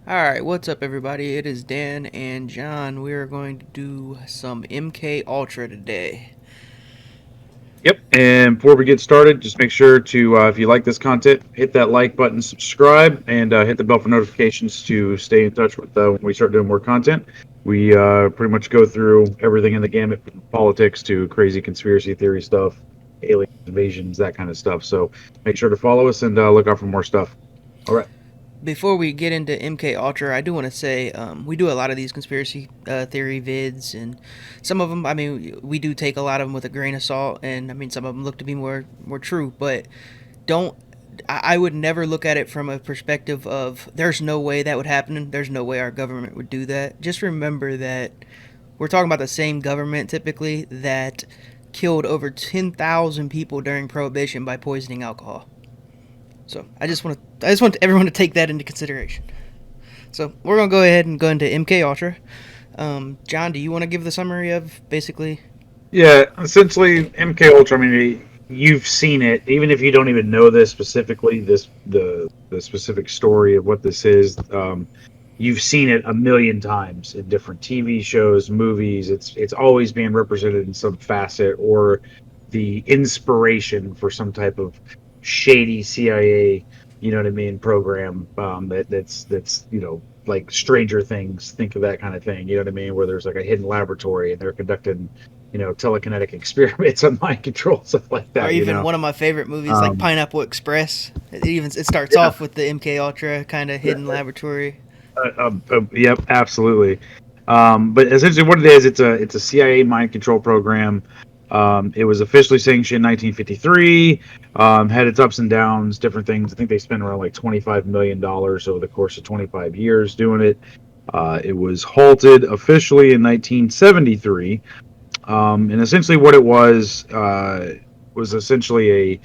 Alright, what's up everybody? It is Dan and John. We are going to do some MK Ultra today. Yep. And before we get started, just make sure to, if you like this content, hit that like button, subscribe, and hit the bell for notifications to stay in touch with when we start doing more content. We pretty much go through everything in the gamut from politics to crazy conspiracy theory stuff, alien invasions, that kind of stuff. So make sure to follow us and look out for more stuff. All right. Before we get into MK Ultra, I do want to say we do a lot of these conspiracy theory vids, and some of them, I mean, we do take a lot of them with a grain of salt, and I mean, some of them look to be more true, but don't. I would never look at it from a perspective of there's no way that would happen. There's no way our government would do that. Just remember that we're talking about the same government typically that killed over 10,000 people during Prohibition by poisoning alcohol. So I just want everyone to take that into consideration. So we're gonna go ahead and go into MK Ultra. John, do you want to give the summary of basically? Yeah, essentially MK Ultra. I mean, you've seen it, even if you don't even know this specifically. The specific story of what this is. You've seen it a million times in different TV shows, movies. It's always being represented in some facet or the inspiration for some type of shady CIA. You know what I mean? Program that's like Stranger Things. Think of that kind of thing. You know what I mean? Where there's like a hidden laboratory and they're conducting telekinetic experiments on mind control, stuff like Or that. even one of my favorite movies like Um, Pineapple Express. It starts yeah, off with the MK Ultra kind of hidden laboratory. yep, absolutely. But essentially, what it is, it's a CIA mind control program. It was officially sanctioned in 1953. Had its ups and downs, different things. I think they spent around like $25 million over the course of 25 years doing it. It was halted officially in 1973. And essentially, what it was essentially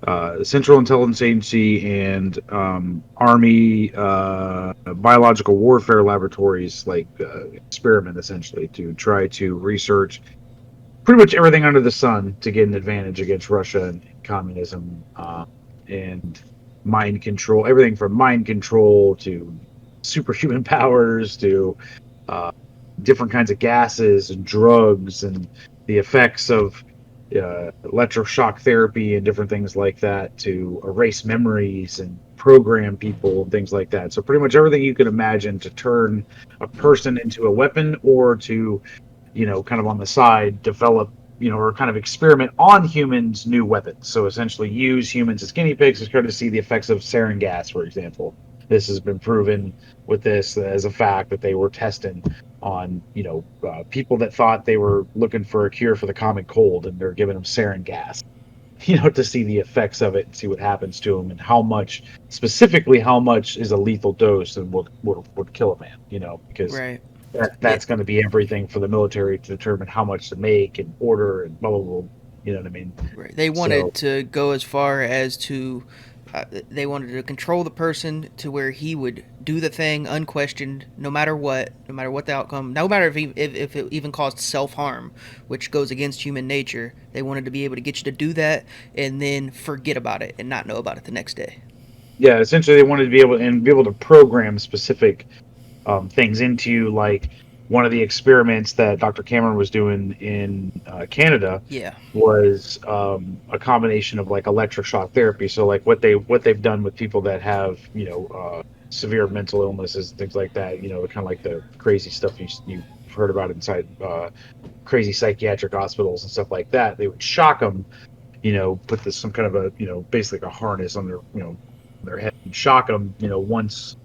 a Central Intelligence Agency and Army biological warfare laboratories, like experiment essentially to try to research pretty much everything under the sun to get an advantage against Russia and communism, and mind control, everything from mind control to superhuman powers to uh, different kinds of gases and drugs and the effects of electroshock therapy and different things like that to erase memories and program people and things like that. So pretty much everything you can imagine to turn a person into a weapon or to, kind of on the side, develop, or kind of experiment on humans new weapons. So essentially use humans as guinea pigs to try to see the effects of sarin gas, for example. This has been proven with this as a fact that they were testing on, people that thought they were looking for a cure for the common cold, and they're giving them sarin gas, to see the effects of it and see what happens to them and how much, specifically, how much is a lethal dose and would kill a man, because Right. Yeah. that's going to be everything for the military to determine how much to make and order and blah blah blah. You know what I mean? Right. They So wanted to go as far as to they wanted to control the person to where he would do the thing unquestioned, no matter what the outcome, no matter if it even caused self harm, which goes against human nature. They wanted to be able to get you to do that and then forget about it and not know about it the next day. yeah, essentially they wanted to be able to program specific things into, like, one of the experiments that Dr. Cameron was doing in Canada Yeah. was a combination of like electroshock therapy. So like what they've done with people that have severe mental illnesses, things like that. Kind of like the crazy stuff you've heard about inside crazy psychiatric hospitals and stuff like that. They would shock them, put this some kind of a basically a harness on their head and shock them, once,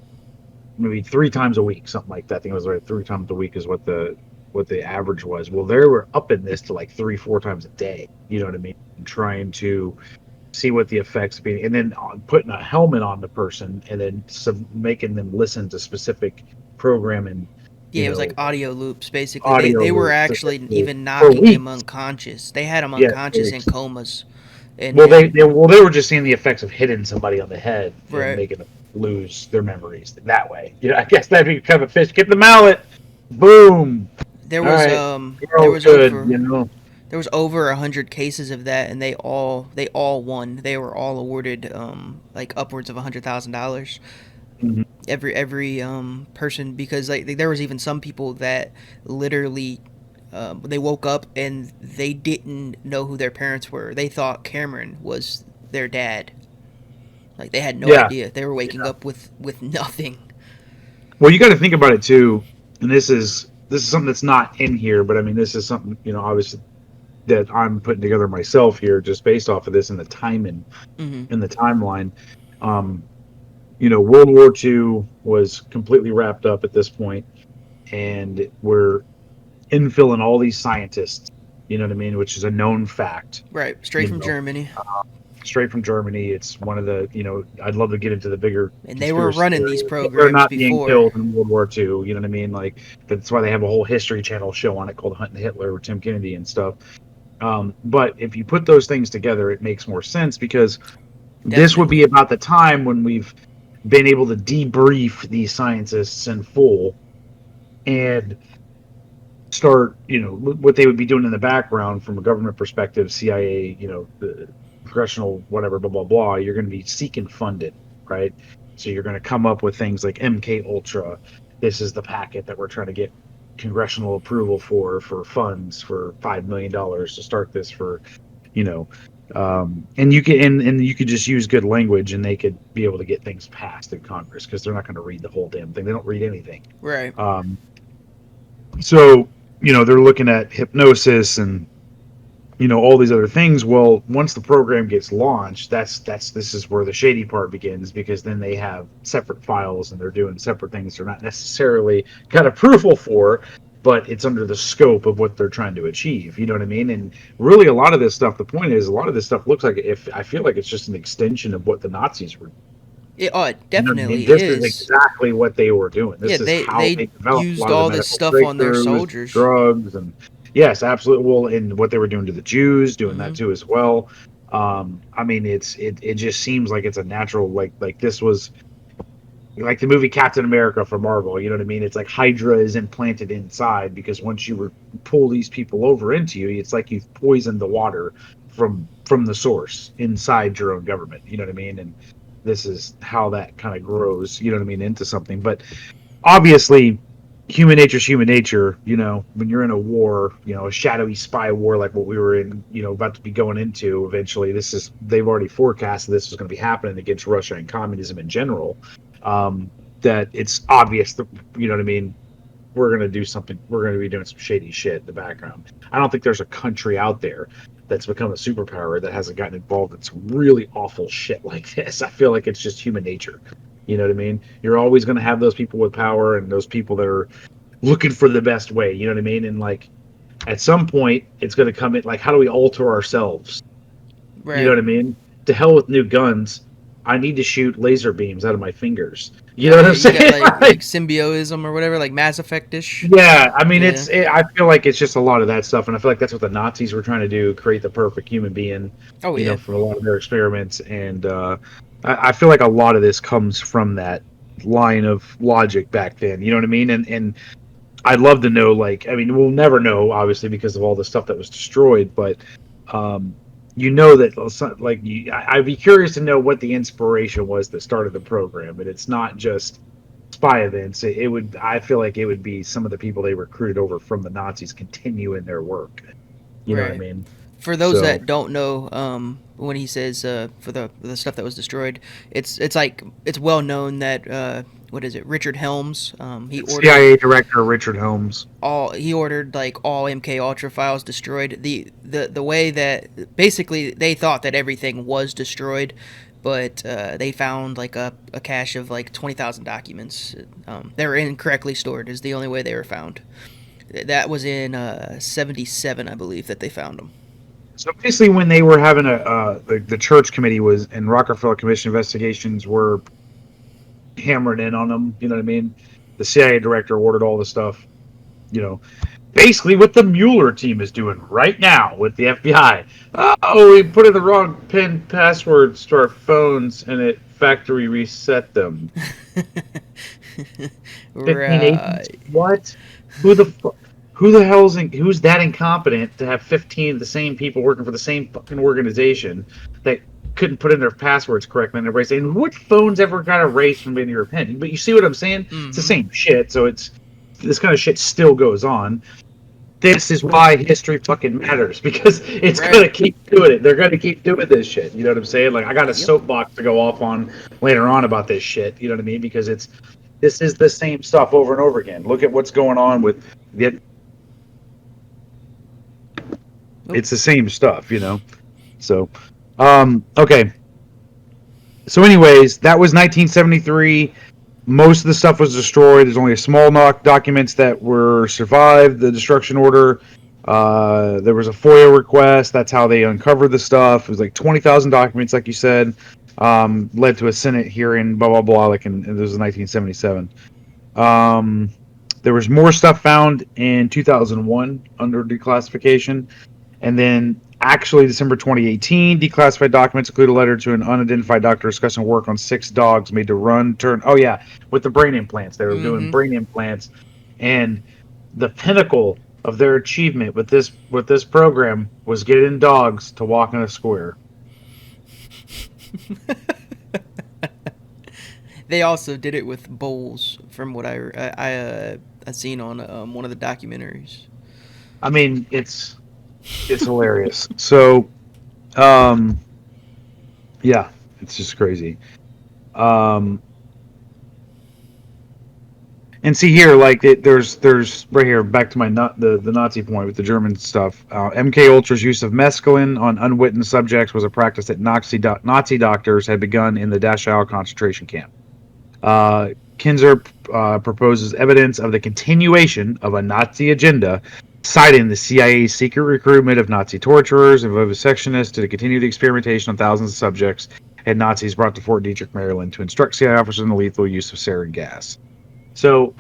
maybe 3 times a week, something like that. I think it was like 3 times a week is what the average was. Well, they were up in this to like 3, 4 times a day. You know what I mean? And trying to see what the effects be, and then putting a helmet on the person, and then making them listen to specific programming, Yeah, you it was like know, audio loops. Basically, audio they were loops, actually essentially, even for knocking him weeks. unconscious. They had him Yeah, unconscious in comas, and well, then they were just seeing the effects of hitting somebody on the head and right making them lose their memories that way. I guess that'd be kind of a fish. Get the mallet, boom. there All was right, um you're there all was good. over there was over 100 cases of that, and they all won. They were all awarded like upwards of $100,000. Mhm. Every person, because like there was even some people that literally they woke up and they didn't know who their parents were. They thought Cameron was their dad. Like they had no Yeah. idea. They were waking Yeah. up with nothing. Well, you got to think about it too, and this is something that's not in here, but I mean, this is something obviously that I'm putting together myself here, just based off of this and the timing Hmm. and the timeline. Um, World War II was completely wrapped up at this point, and we're infilling all these scientists. You know what I mean? Which is a known fact. Right, straight You from know, Germany, straight from Germany. It's one of the. I'd love to get into the bigger and they were conspiracy running these theories. They're programs not being before. killed in World War II. You know what I mean? Like that's why they have a whole History Channel show on it called Hunting Hitler with Tim Kennedy and stuff. But if you put those things together, it makes more sense because this would be Definitely. about the time when we've been able to debrief these scientists in full and start, what they would be doing in the background from a government perspective, CIA, the congressional, whatever, blah, blah, blah. You're going to be seeking funding, right? So you're going to come up with things like MK Ultra. This is the packet that we're trying to get congressional approval for funds for $5 million to start this for, you know, and you can and you could just use good language and they could be able to get things passed in Congress because they're not going to read the whole damn thing. They don't read anything. Right. Um, so they're looking at hypnosis and all these other things. Well, once the program gets launched, that's this is where the shady part begins because then they have separate files and they're doing separate things they're not necessarily got approval for, but it's under the scope of what they're trying to achieve. You know what I mean? And really, a lot of this stuff. The point is, a lot of this stuff looks like, if I feel like it's just an extension of what the Nazis were. It You know what I mean? definitely This is is. exactly what they were doing. Yeah, This is how they they developed a used lot of the all this medical stuff on their breakthroughs, soldiers. drugs, and yes, absolutely. Well, and what they were doing to the Jews, doing that Hmm. too as well. I mean, it just seems like it's a natural, like this was like the movie Captain America for Marvel. You know what I mean? It's like Hydra is implanted inside because once you pull these people over into you, it's like you've poisoned the water from the source inside your own government. You know what I mean? And this is how that kind of grows. You know what I mean? Into something, but obviously human nature is human nature. When you're in a war, a shadowy spy war like what we were in, about to be going into eventually, they've already forecasted this was going to be happening against Russia and communism in general. um, that it's obvious that, you know what I mean, we're going to do something, we're going to be doing some shady shit in the background. I don't think there's a country out there that's become a superpower that hasn't gotten involved in some really awful shit like this. I feel like it's just human nature. You know what I mean? You're always going to have those people with power and those people that are looking for the best way. You know what I mean? And like at some point, it's going to come in. Like, how do we alter ourselves? You know Right. what I mean? To hell with new guns. I need to shoot laser beams out of my fingers. You know Oh what yeah, I'm you got saying? like symbioism or whatever, like Mass Effect ish. Yeah, I mean, Yeah. I feel like it's just a lot of that stuff, and I feel like that's what the Nazis were trying to do: create the perfect human being. Oh yeah. From a lot of their experiments, and I feel like a lot of this comes from that line of logic back then. You know what I mean? And I'd love to know, like, I mean, we'll never know, obviously, because of all the stuff that was destroyed, but um, that, like, I'd be curious to know what the inspiration was that started the program, and it's not just spy events. It would, I feel like it would be some of the people they recruited over from the Nazis continuing their work. You know what I Right. mean? For those So, that don't know, when he says for the stuff that was destroyed, it's like it's well known that what is it? Richard Helms. He ordered CIA Director Richard Holmes. he ordered like all MK Ultra files destroyed. The way that basically they thought that everything was destroyed, but they found like a cache of like 20,000 documents. They were incorrectly stored. Is the only way they were found. That was in '77, I believe, that they found them. So basically, when they were having the church committee was and Rockefeller Commission investigations were hammering in on them. You know what I mean? The CIA director ordered all the stuff. You know, basically what the Mueller team is doing right now with the FBI. Oh, we put in the wrong PIN passwords to our phones and it factory reset them. 15 agents? Right. What? Who the who the hell's who's that incompetent to have 15 of the same people working for the same fucking organization that couldn't put in their passwords correctly, and everybody's saying, "What phones ever got erased from in your pen?" But you see what I'm saying? It's the Mm-hmm. same shit. So it's this kind of shit still goes on. This is why history fucking matters because it's Right. gonna keep doing it. They're gonna keep doing this shit. You know what I'm saying? Like I got a Yep. soapbox to go off on later on about this shit. You know what I mean? Because this is the same stuff over and over again. Look at what's going on with the. Oh. It's the same stuff, you know. So, okay. So, anyways, that was 1973. Most of the stuff was destroyed. There's only a small documents that were survived the destruction order. There was a FOIA request. That's how they uncovered the stuff. It was like 20,000 documents, like you said. Led to a Senate hearing, blah blah blah. Like in this was 1977. Um, there was more stuff found in 2001 under declassification. And then, actually, December 2018, declassified documents include a letter to an unidentified doctor discussing work on 6 dogs made to run, turn. Oh, yeah, with the brain implants. They were doing Mm-hmm. brain implants. And the pinnacle of their achievement with this program was getting dogs to walk in a square. They also did it with bowls, from what I seen on one of the documentaries. I mean, it's hilarious. So, um, yeah, it's just crazy. Um, And see here, like there's right here back to my the Nazi point with the German stuff. MK Ultra's use of mescaline on unwitting subjects was a practice that Nazi doctors had begun in the Dachau concentration camp. Kinzer proposes evidence of the continuation of a Nazi agenda, citing the CIA's secret recruitment of Nazi torturers and vivisectionists to the continued experimentation on thousands of subjects and Nazis brought to Fort Detrick, Maryland, to instruct CIA officers in the lethal use of sarin gas. So,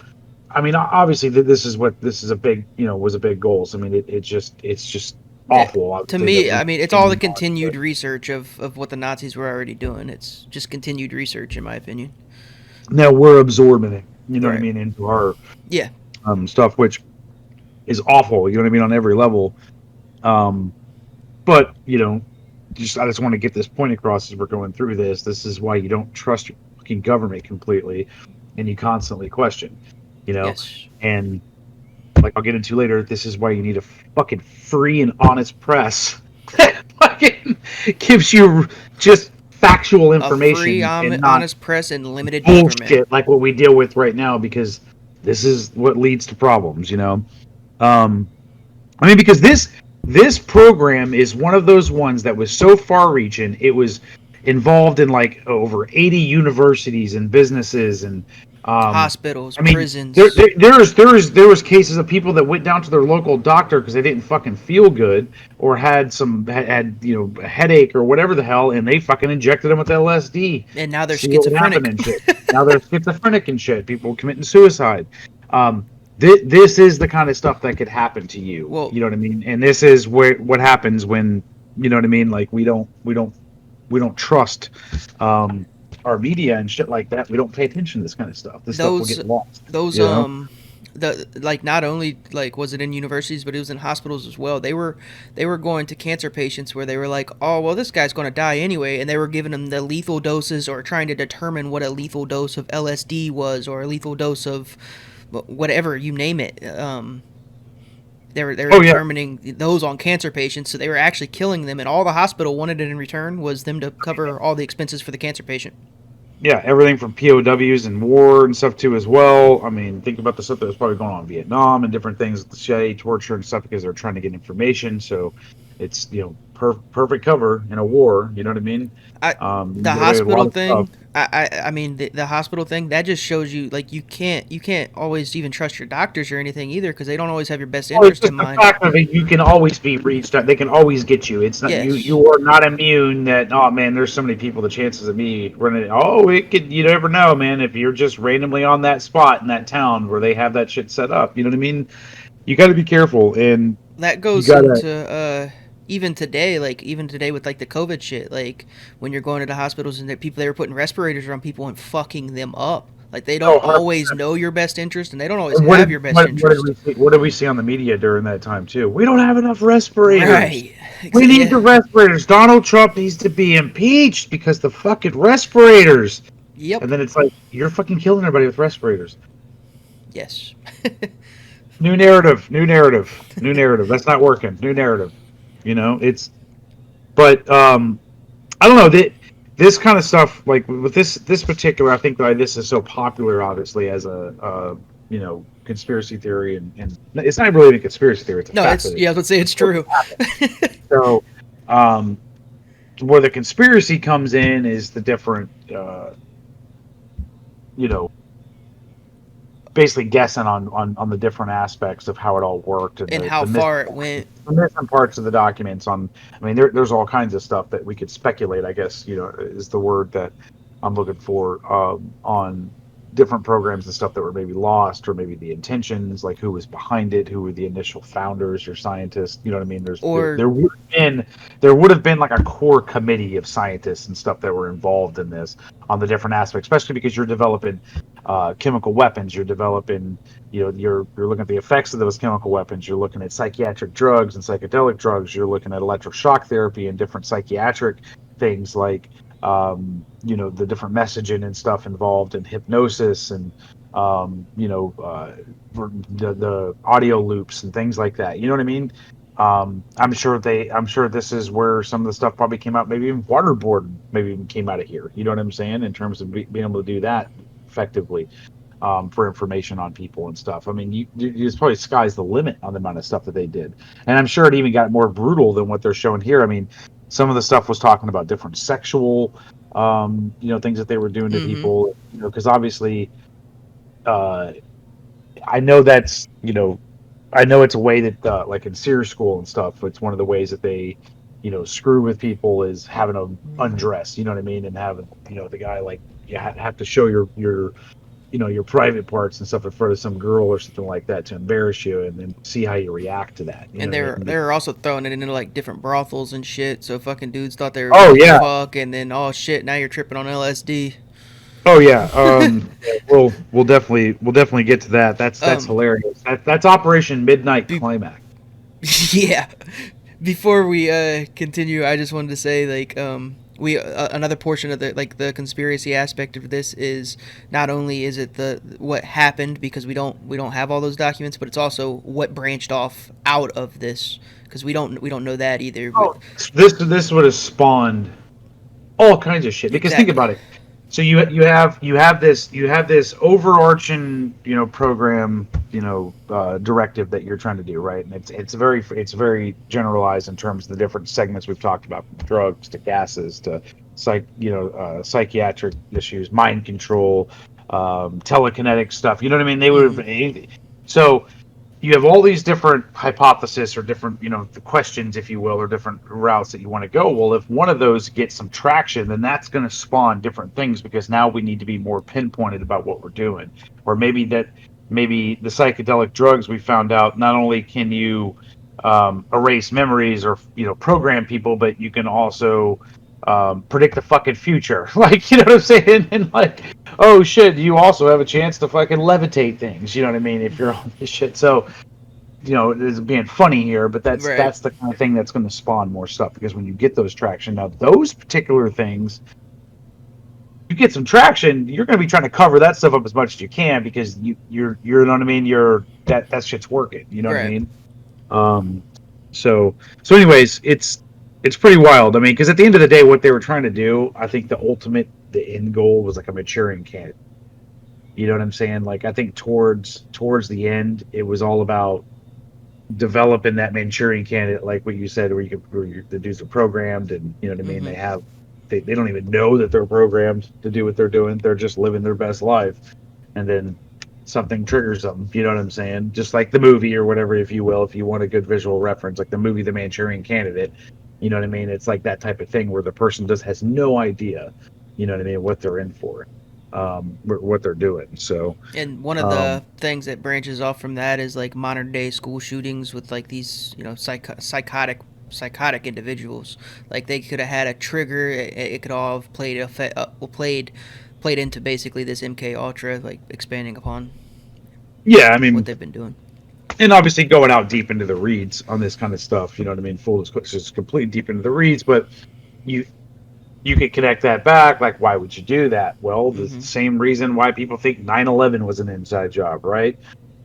I mean, obviously, this is a big, was a big goal. So, I mean, it's just Yeah. awful. To Obviously, that me, we I mean, it's all continue the on, but continued research of what the Nazis were already doing. It's just continued research, in my opinion. now we're absorbing it. You know what I Right. mean into our Yeah. stuff, which is awful. You know what I mean on every level. Um, but just I just want to get this point across as we're going through this. This is why you don't trust your fucking government completely, and you constantly question. You know, Yes. and like I'll get into later, this is why you need a fucking free and honest press that fucking gives you just factual A free, information and not honest press and limited government. bullshit like what we deal with right now because this is what leads to problems. Um, I mean, because this program is one of those ones that was so far-reaching. It was involved in like over 80 universities and businesses, and Hospitals, I mean, there, prisons. there there was cases of people that went down to their local doctor because they didn't fucking feel good or had a headache or whatever the hell, and they fucking injected them with LSD, And now they're see what would happen schizophrenic. and shit. Now they're schizophrenic and shit. People committing suicide. Um, this is the kind of stuff that could happen to you. Well, You know what I mean? And this is what happens when you know what I mean. Like we don't trust our media and shit like that. We don't pay attention to this kind of stuff. This stuff will those get lost. those You know? the like not only like was it in universities but it was in hospitals as well. They were going to cancer patients where they were like, oh well, this guy's going to die anyway, and they were giving them the lethal doses or trying to determine what a lethal dose of LSD was or a lethal dose of whatever you name it. They were Oh yeah, determining those on cancer patients, so they were actually killing them, and all the hospital wanted in return was them to cover all the expenses for the cancer patient. yeah. Everything from POWs and war and stuff too as well. I mean, think about the stuff that was probably going on in Vietnam and different things, the CIA torture and stuff because they're trying to get information. So it's perfect cover in a war. You know what I mean? I You the can get away with a lot hospital of stuff. thing. I mean the hospital thing that just shows you like you can't always even trust your doctors or anything either because they don't always have your best Well, it's interest in just the mind. fact of it. You can always be reached out. They can always get you. It's not you. Yes, You are not immune. That oh man, there's so many people. The chances of me running. Oh, it could. You never know, man. If you're just randomly on that spot in that town where they have that shit set up, you know what I mean. You got to be careful, and that you goes gotta. into even today with like the COVID shit. Like when you're going to the hospitals and the people they were putting respirators around people and fucking them up. Like they don't Oh, always 100%. know your best interest, and they don't always And have your best what did interest. we see? What did we see on the media during that time too? We don't have enough respirators. Right. We need Yeah. the respirators. Donald Trump needs to be impeached because the fucking respirators. And Yep. then it's like you're fucking killing everybody with respirators. Yes. New narrative. New narrative. New narrative. That's not working. New narrative. It's but I don't know that this kind of stuff like with this particular. I think why this is so popular, obviously, as a conspiracy theory, and it's not really a conspiracy theory. It's a No, fact it's that yeah. Let's say it's true. so um, where the conspiracy comes in is the different you know basically guessing on the different aspects of how it all worked and And the how far it went. missing parts of the documents on. I mean, there's all kinds of stuff that we could speculate, I guess, is the word that I'm looking for, on different programs and stuff that were maybe lost, or maybe the intentions, like who was behind it, who were the initial founders or scientists. You know what I mean? Or There would have been like a core committee of scientists and stuff that were involved in this on the different aspects, especially because you're developing chemical weapons. You're developing, you're looking at the effects of those chemical weapons. You're looking at psychiatric drugs and psychedelic drugs. You're looking at electroshock therapy and different psychiatric things like, the different messaging and stuff involved in hypnosis and, the audio loops and things like that. You know what I mean? I'm sure this is where some of the stuff probably came out. Maybe even waterboard maybe even came out of here. You know what I'm saying? In terms of being able to do that effectively, for information on people and stuff. I mean, it's probably sky's the limit on the amount of stuff that they did, and I'm sure it even got more brutal than what they're showing here. I mean, some of the stuff was talking about different sexual, things that they were doing to mm-hmm. people. Because obviously, uh, I know that's I know it's a way that, like in Sears School and stuff, it's one of the ways that they, screw with people is having them undress. You know what I mean? And having the guy, like, you have to show your private parts and stuff in front of some girl or something like that to embarrass you, and then see how you react to that. You And know what I mean? they're also throwing it into like different brothels and shit. So fucking dudes thought they were Oh getting yeah, fuck, and then oh shit, now you're tripping on LSD. oh yeah. Yeah, we'll definitely get to that. That's um, hilarious. That's Operation Midnight be, Climax. yeah. Before we continue, I just wanted to say like we another portion of the conspiracy aspect of this is not only is it the what happened because we don't have all those documents, but it's also what branched off out of this because we don't know that either. But Oh, this would have spawned all kinds of shit. Because think exactly, about it. So you have this overarching program, directive that you're trying to do, right? And it's very generalized in terms of the different segments we've talked about, from drugs to gases to psychiatric issues, mind control, telekinetic stuff. You know what I mean? They would mm-hmm. have. So you have all these different hypotheses or different, the questions, if you will, or different routes that you want to go. Well, if one of those gets some traction, then that's going to spawn different things, because now we need to be more pinpointed about what we're doing. Or maybe the psychedelic drugs, we found out, not only can you erase memories or program people, but you can also predict the fucking future. Like, you know what I'm saying? And like, oh shit, you also have a chance to fucking levitate things. You know what I mean? If you're on this shit. So, it's being funny here, but that's Right, that's the kind of thing that's going to spawn more stuff, because when you get those traction, now those particular things, you get some traction, you're going to be trying to cover that stuff up as much as you can, because you know what I mean. That shit's working. You know what I right. mean? Um, so anyways, it's pretty wild. I mean, because at the end of the day, what they were trying to do, I think the end goal was like a maturing candidate. You know what I'm saying? Like, I think towards the end, it was all about developing that Manchurian candidate, like what you said, where the dudes are programmed, and you know what I mean. Mm-hmm. They don't even know that they're programmed to do what they're doing. They're just living their best life, and then something triggers them. You know what I'm saying? Just like the movie or whatever, if you will, if you want a good visual reference, like the movie The Manchurian Candidate. You know what I mean? It's like that type of thing where the person just has no idea. You know what I mean? What they're in for, what they're doing. So, And one of um, the things that branches off from that is like modern day school shootings with like these psychotic individuals. Like they could have had a trigger. It could all have played played into basically this MK Ultra, like expanding upon Yeah, I what mean, they've been doing. and obviously going out deep into the reads on this kind of stuff. You know what I mean? Full disclosure, it's completely deep into the reads, but you you could connect that back. Like, why would you do that? Well, the Mm-hmm. same reason why people think 9/11 was an inside job, right?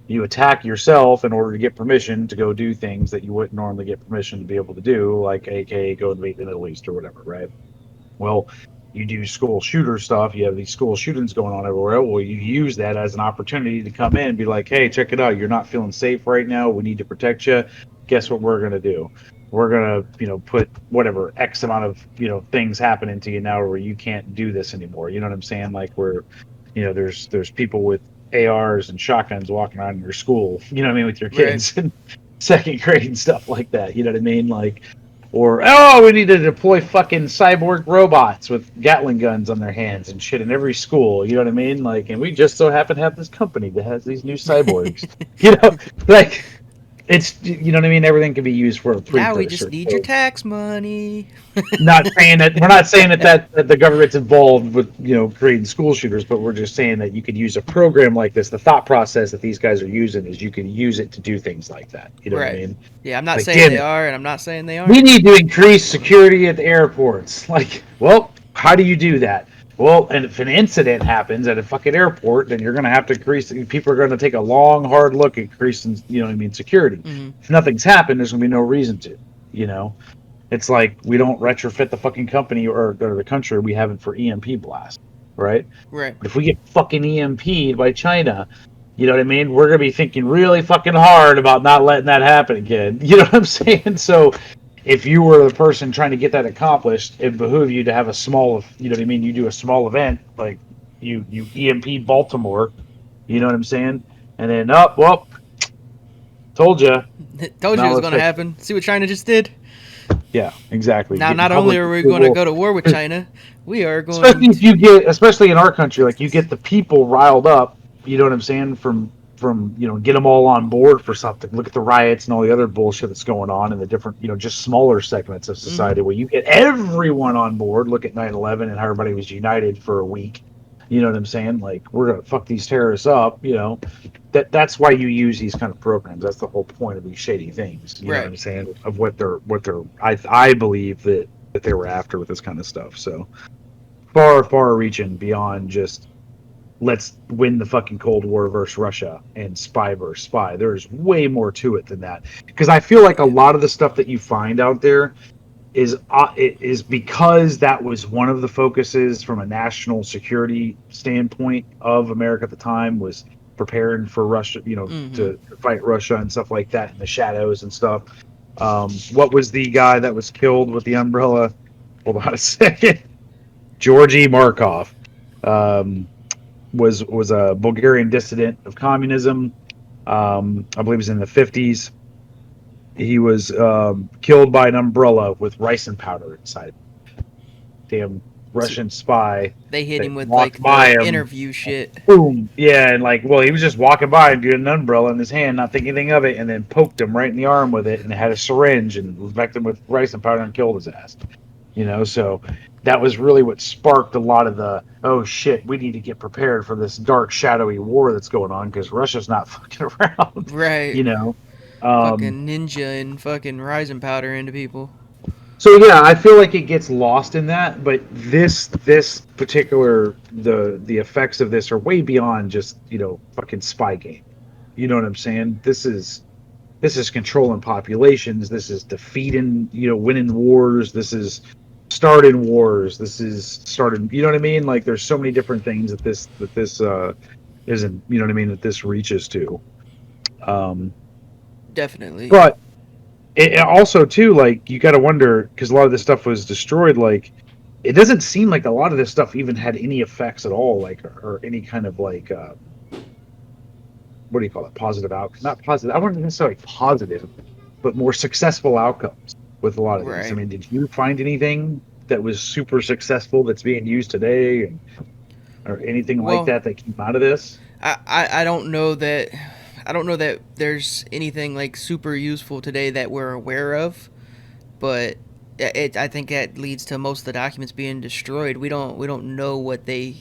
You attack yourself in order to get permission to go do things that you wouldn't normally get permission to be able to do, like aka go invade the Middle East or whatever, right? Well, you do school shooter stuff. You have these school shootings going on everywhere. Well, you use that as an opportunity to come in and be like, hey, check it out. You're not feeling safe right now. We need to protect you. Guess what we're going to do? We're going to, put whatever X amount of, things happening to you now where you can't do this anymore. You know what I'm saying? Like where, there's people with ARs and shotguns walking around in your school, you know what I mean, with your Right. kids in second grade and stuff like that. You know what I mean? Like, or, oh, we need to deploy fucking cyborg robots with Gatling guns on their hands and shit in every school. You know what I mean? Like, and we just so happen to have this company that has these new cyborgs. You know, like, it's, you know what I mean? Everything can be used for a Now we just precursor. need your So, tax money. not saying that we're not saying that the government's involved with creating school shooters, but we're just saying that you could use a program like this. The thought process that these guys are using is you can use it to do things like that. You know what I Right. mean? Yeah, I'm not Like, saying damn they it, are, and I'm not saying they we aren't. need to increase security at the airports. Like, well, how do you do that? Well, and if an incident happens at a fucking airport, then you're going to have to increase. People are going to take a long, hard look at increasing, security. Mm-hmm. If nothing's happened, there's going to be no reason to. You know, it's like we don't retrofit the fucking company or the country we have it for EMP blast, right? Right. But if we get fucking EMP'd by China, you know what I mean? We're gonna be thinking really fucking hard about not letting that happen again. You know what I'm saying? So if you were the person trying to get that accomplished, it behoove you to have a small, you know what I mean? You do a small event like you EMP Baltimore, you know what I'm saying? And then well, told you. Told you it Now was let's going to fix it. happen. See what China just did? Yeah, exactly. Now, Getting not only public are we going to approval, go to war with China, we are going especially if to. you get, especially in our country, like you get the people riled up. You know what I'm saying? From get them all on board for something. Look at the riots and all the other bullshit that's going on in the different just smaller segments of Mm-hmm. society where you get everyone on board. Look at 9/11 and how everybody was united for a week. You know what I'm saying? Like we're gonna fuck these terrorists up. That's why you use these kind of programs. That's the whole point of these shady things. You know what Right. I'm saying? Of what they're I believe that they were after with this kind of stuff. So far reaching beyond just let's win the fucking Cold War versus Russia and spy versus spy. There's way more to it than that. Because I feel like a Yeah. lot of the stuff that you find out there is because that was one of the focuses from a national security standpoint of America at the time was preparing for Russia, Mm-hmm. to fight Russia and stuff like that in the shadows and stuff. What was the guy that was killed with the umbrella? Hold on a second. Georgy Markov. Um, was a Bulgarian dissident of communism. I believe it was in the 50s. He was killed by an umbrella with ricin powder inside. Damn So Russian spy they hit that him with walked like by the him. interview shit. Boom. Yeah, and like, well, he was just walking by and doing an umbrella in his hand, not thinking anything of it, and then poked him right in the arm with it, and had a syringe and infected him with ricin powder and killed his ass. So that was really what sparked a lot of the oh shit, we need to get prepared for this dark shadowy war that's going on because Russia's not fucking around. Right. you know um Fucking ninja and fucking rising powder into people. so yeah, I feel like it gets lost in that, but this particular the effects of this are way beyond just fucking spy game. You know what I'm saying? This is controlling populations. This is defeating, winning wars. This is starting wars. This is starting. You know what I mean? Like, there's so many different things that this isn't. You know what I mean? That this reaches to. Um, Definitely. but it also too, like, you got to wonder because a lot of this stuff was destroyed. Like, it doesn't seem like a lot of this stuff even had any effects at all, like or any kind of like what do you call it? Positive outcome? Not positive. I wouldn't necessarily positive, but more successful outcomes with a lot of these. I Right. mean, did you find anything that was super successful that's being used today, or anything like Well, that came out of this? I don't know that. I don't know that there's anything like super useful today that we're aware of, but I think that leads to most of the documents being destroyed. We don't know what they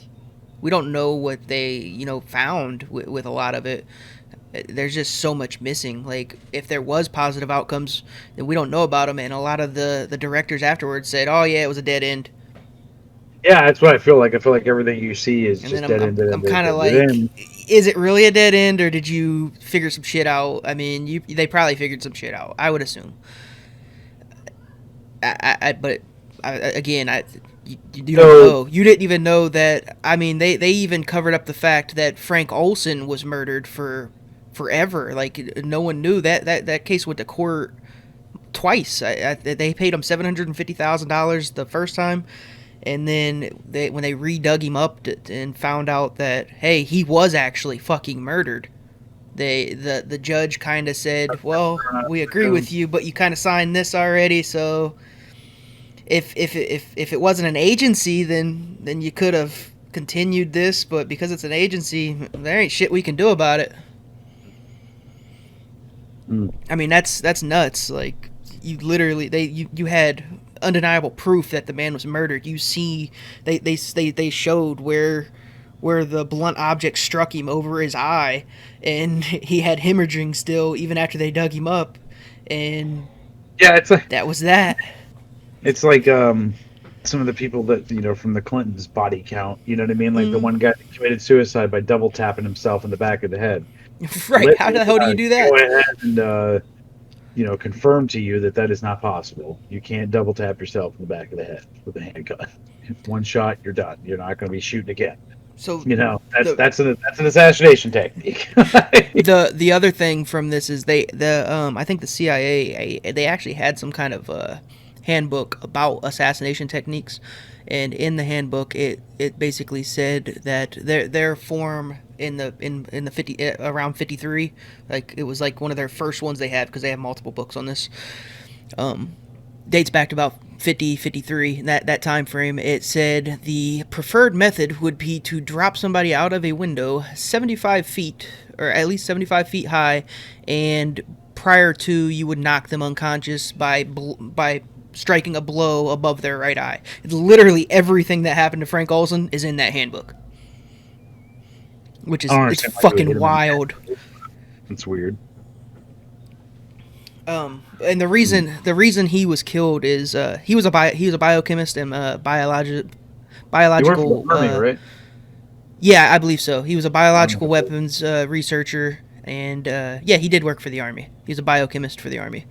We don't know what they, found with a lot of it. There's just so much missing. Like, if there was positive outcomes, then we don't know about them. And a lot of the directors afterwards said, "Oh yeah, it was a dead end." Yeah, that's what I feel like. I feel like everything you see is And then just I'm dead I'm, end, dead I'm end, dead kind of end, dead like, end. is it really a dead end, or did you figure some shit out? I mean, they probably figured some shit out. I would assume. But again, you don't So know. You didn't even know that. I mean, they even covered up the fact that Frank Olson was murdered for forever. Like, no one knew that case went to court twice. They paid him $750,000 the first time, and then when they redug him up and found out that, hey, he was actually fucking murdered. The judge kind of said, well, we agree with you, but you kind of signed this already, so if it wasn't an agency, then you could have continued this, but because it's an agency, there ain't shit we can do about it. mm, I mean, that's nuts. Like, you had undeniable proof that the man was murdered. You see, they showed where the blunt object struck him over his eye, and he had hemorrhaging still even after they dug him up, and yeah, that was that. it's like some of the people that from the Clintons body count. You know what I mean? Like the Mm. one guy that committed suicide by double tapping himself in the back of the head. Right? Let How me the hell do you do go that? ahead and confirm to you that that is not possible. You can't double tap yourself in the back of the head with a handgun. One shot, you're done. You're not going to be shooting again. So That's the that's an assassination technique. the other thing from this is I think the CIA, they actually had some kind of handbook about assassination techniques, and in the handbook it basically said that their form in the 50 around 53, like it was like one of their first ones they had, because they have multiple books on this, um, dates back to about 50, 53, that time frame. It said the preferred method would be to drop somebody out of a window 75 feet, or at least 75 feet high, and prior to, you would knock them unconscious by striking a blow above their right eye. It's literally everything that happened to Frank Olson is in that handbook, which I don't it's understand why you would fucking hit him in the wild. head. It's weird. And Mm. the reason he was killed is he was a biochemist and You work for the biological. army, right? Yeah, I believe so. He was a Army. biological weapons researcher, and yeah, he did work for the army. He was a biochemist for the army.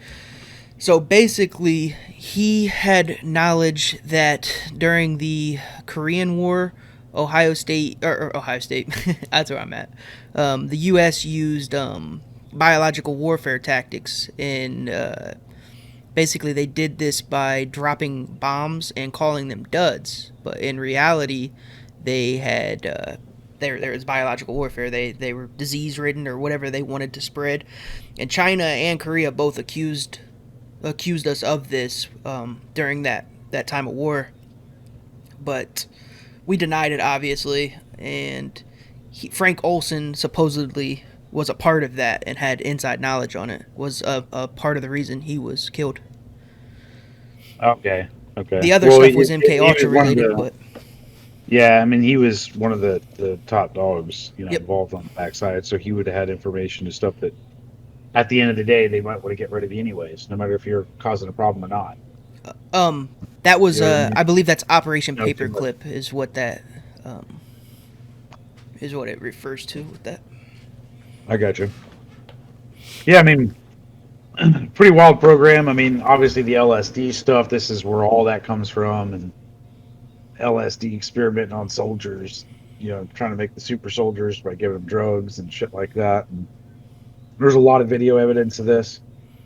So basically, he had knowledge that during the Korean War, Ohio State, that's where I'm at. The U.S. used biological warfare tactics, and basically they did this by dropping bombs and calling them duds. But in reality, they had there was biological warfare. They were disease ridden or whatever they wanted to spread, and China and Korea both accused us of this during that time of war, but we denied it, obviously. And Frank Olson supposedly was a part of that and had inside knowledge on it. Was a part of the reason he was killed. Okay. Okay. The other Well, stuff was MK he was Ultra one of related, the. but Yeah, I mean, he was one of the top dogs, yep. involved on the backside. So he would have had information and stuff that, at the end of the day, they might want to get rid of you anyways, no matter if you're causing a problem or not. Um, that was You know what I mean? I believe that's Operation No, too much. Paperclip is what that um, is what it refers to with that. I got you. Yeah, I mean, pretty wild program. I mean, obviously the LSD stuff. This is where all that comes from, and LSD experimenting on soldiers. Trying to make the super soldiers by giving them drugs and shit like that. And there's a lot of video evidence of this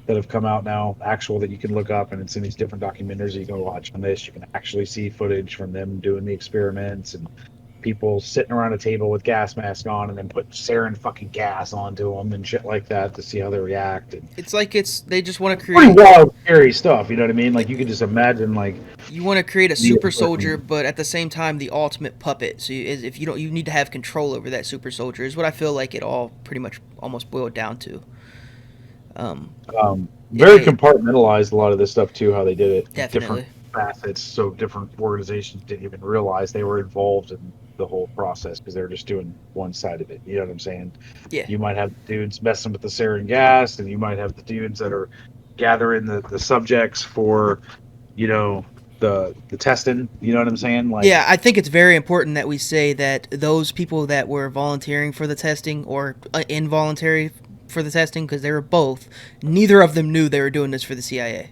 that have come out now, actual, that you can look up, and it's in these different documentaries you can watch on this. You can actually see footage from them doing the experiments and people sitting around a table with gas masks on and then put sarin fucking gas onto them and shit like that to see how they react. And It's like they just want to pretty create wild, scary stuff. You know what I mean? Like you could just imagine, like you want to create a the super soldier, but at the same time the ultimate puppet. So if you don't, you need to have control over that super soldier. Is what I feel like it all pretty much almost boiled down to. Um, very it compartmentalized a lot of this stuff too. How they did it, different definitely. facets, so different organizations didn't even realize they were involved in the whole process because they were just doing one side of it. You know what I'm saying? Yeah. You might have dudes messing with the sarin gas, and you might have the dudes that are gathering the subjects for, you know, the testing. You know what I'm saying? Like, Yeah, I think it's very important that we say that those people that were volunteering for the testing or involuntary for the testing, because they were both, neither of them knew they were doing this for the CIA.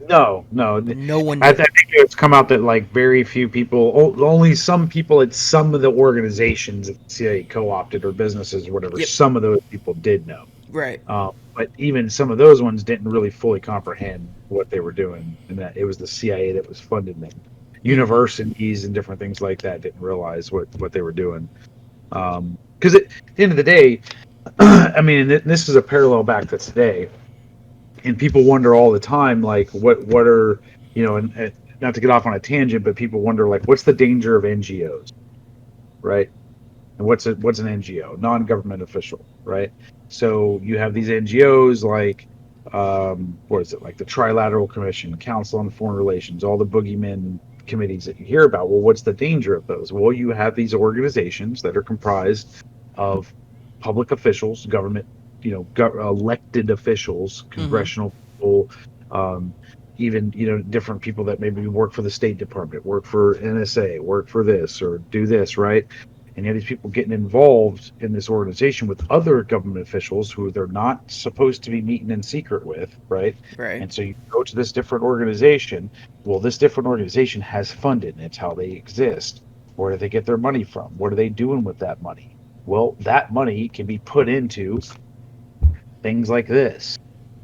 no, no. No one I knew. think it's come out that like very few people, only some people at some of the organizations that the CIA co-opted or businesses or whatever, Yep. some of those people did know. Right. But even some of those ones didn't really fully comprehend what they were doing, and that it was the CIA that was funding them. Mm-hmm. Universities and different things like that didn't realize what they were doing. Because at the end of the day, I mean, this is a parallel back to today, and people wonder all the time, like, what are, and not to get off on a tangent, but people wonder, like, what's the danger of NGOs, right? And what's an NGO? Non-government official, right? So you have these NGOs like, what is it, like the Trilateral Commission, Council on Foreign Relations, all the boogeymen committees that you hear about. Well, what's the danger of those? Well, you have these organizations that are comprised of public officials, government, elected officials, Mm-hmm. congressional people, um, even different people that maybe work for the State Department, work for NSA, work for this or do this, right? And you have these people getting involved in this organization with other government officials who they're not supposed to be meeting in secret with, right? Right. And so you go to this different organization. Well, this different organization has funding. It's how they exist. Where do they get their money from? What are they doing with that money? Well, that money can be put into things like this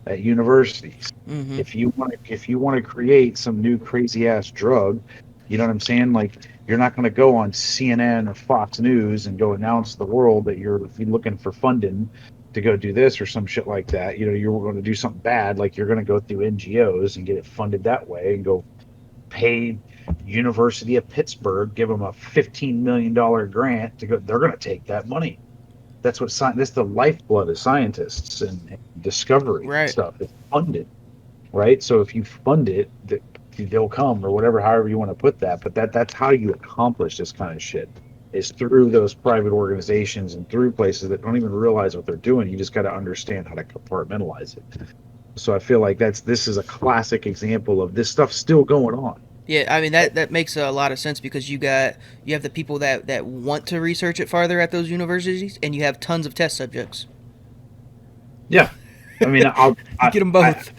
at universities. Mm-hmm. If you want to create some new crazy ass drug, you know what I'm saying? Like, you're not going to go on CNN or Fox News and go announce to the world that you're looking for funding to go do this or some shit like that. You're going to do something bad, like you're going to go through NGOs and get it funded that way and go pay University of Pittsburgh, give them a $15 million grant to go. They're going to take that money. That's what science. That's the lifeblood of scientists and discovery and Right. stuff. It's funded, right? So if you fund it, they'll come or whatever, however you want to put that. But that's how you accomplish this kind of shit is through those private organizations and through places that don't even realize what they're doing. You just got to understand how to compartmentalize it. So I feel like this is a classic example of this stuff still going on. Yeah, I mean that makes a lot of sense because you have the people that want to research it farther at those universities, and you have tons of test subjects. Yeah, I mean, You get them both.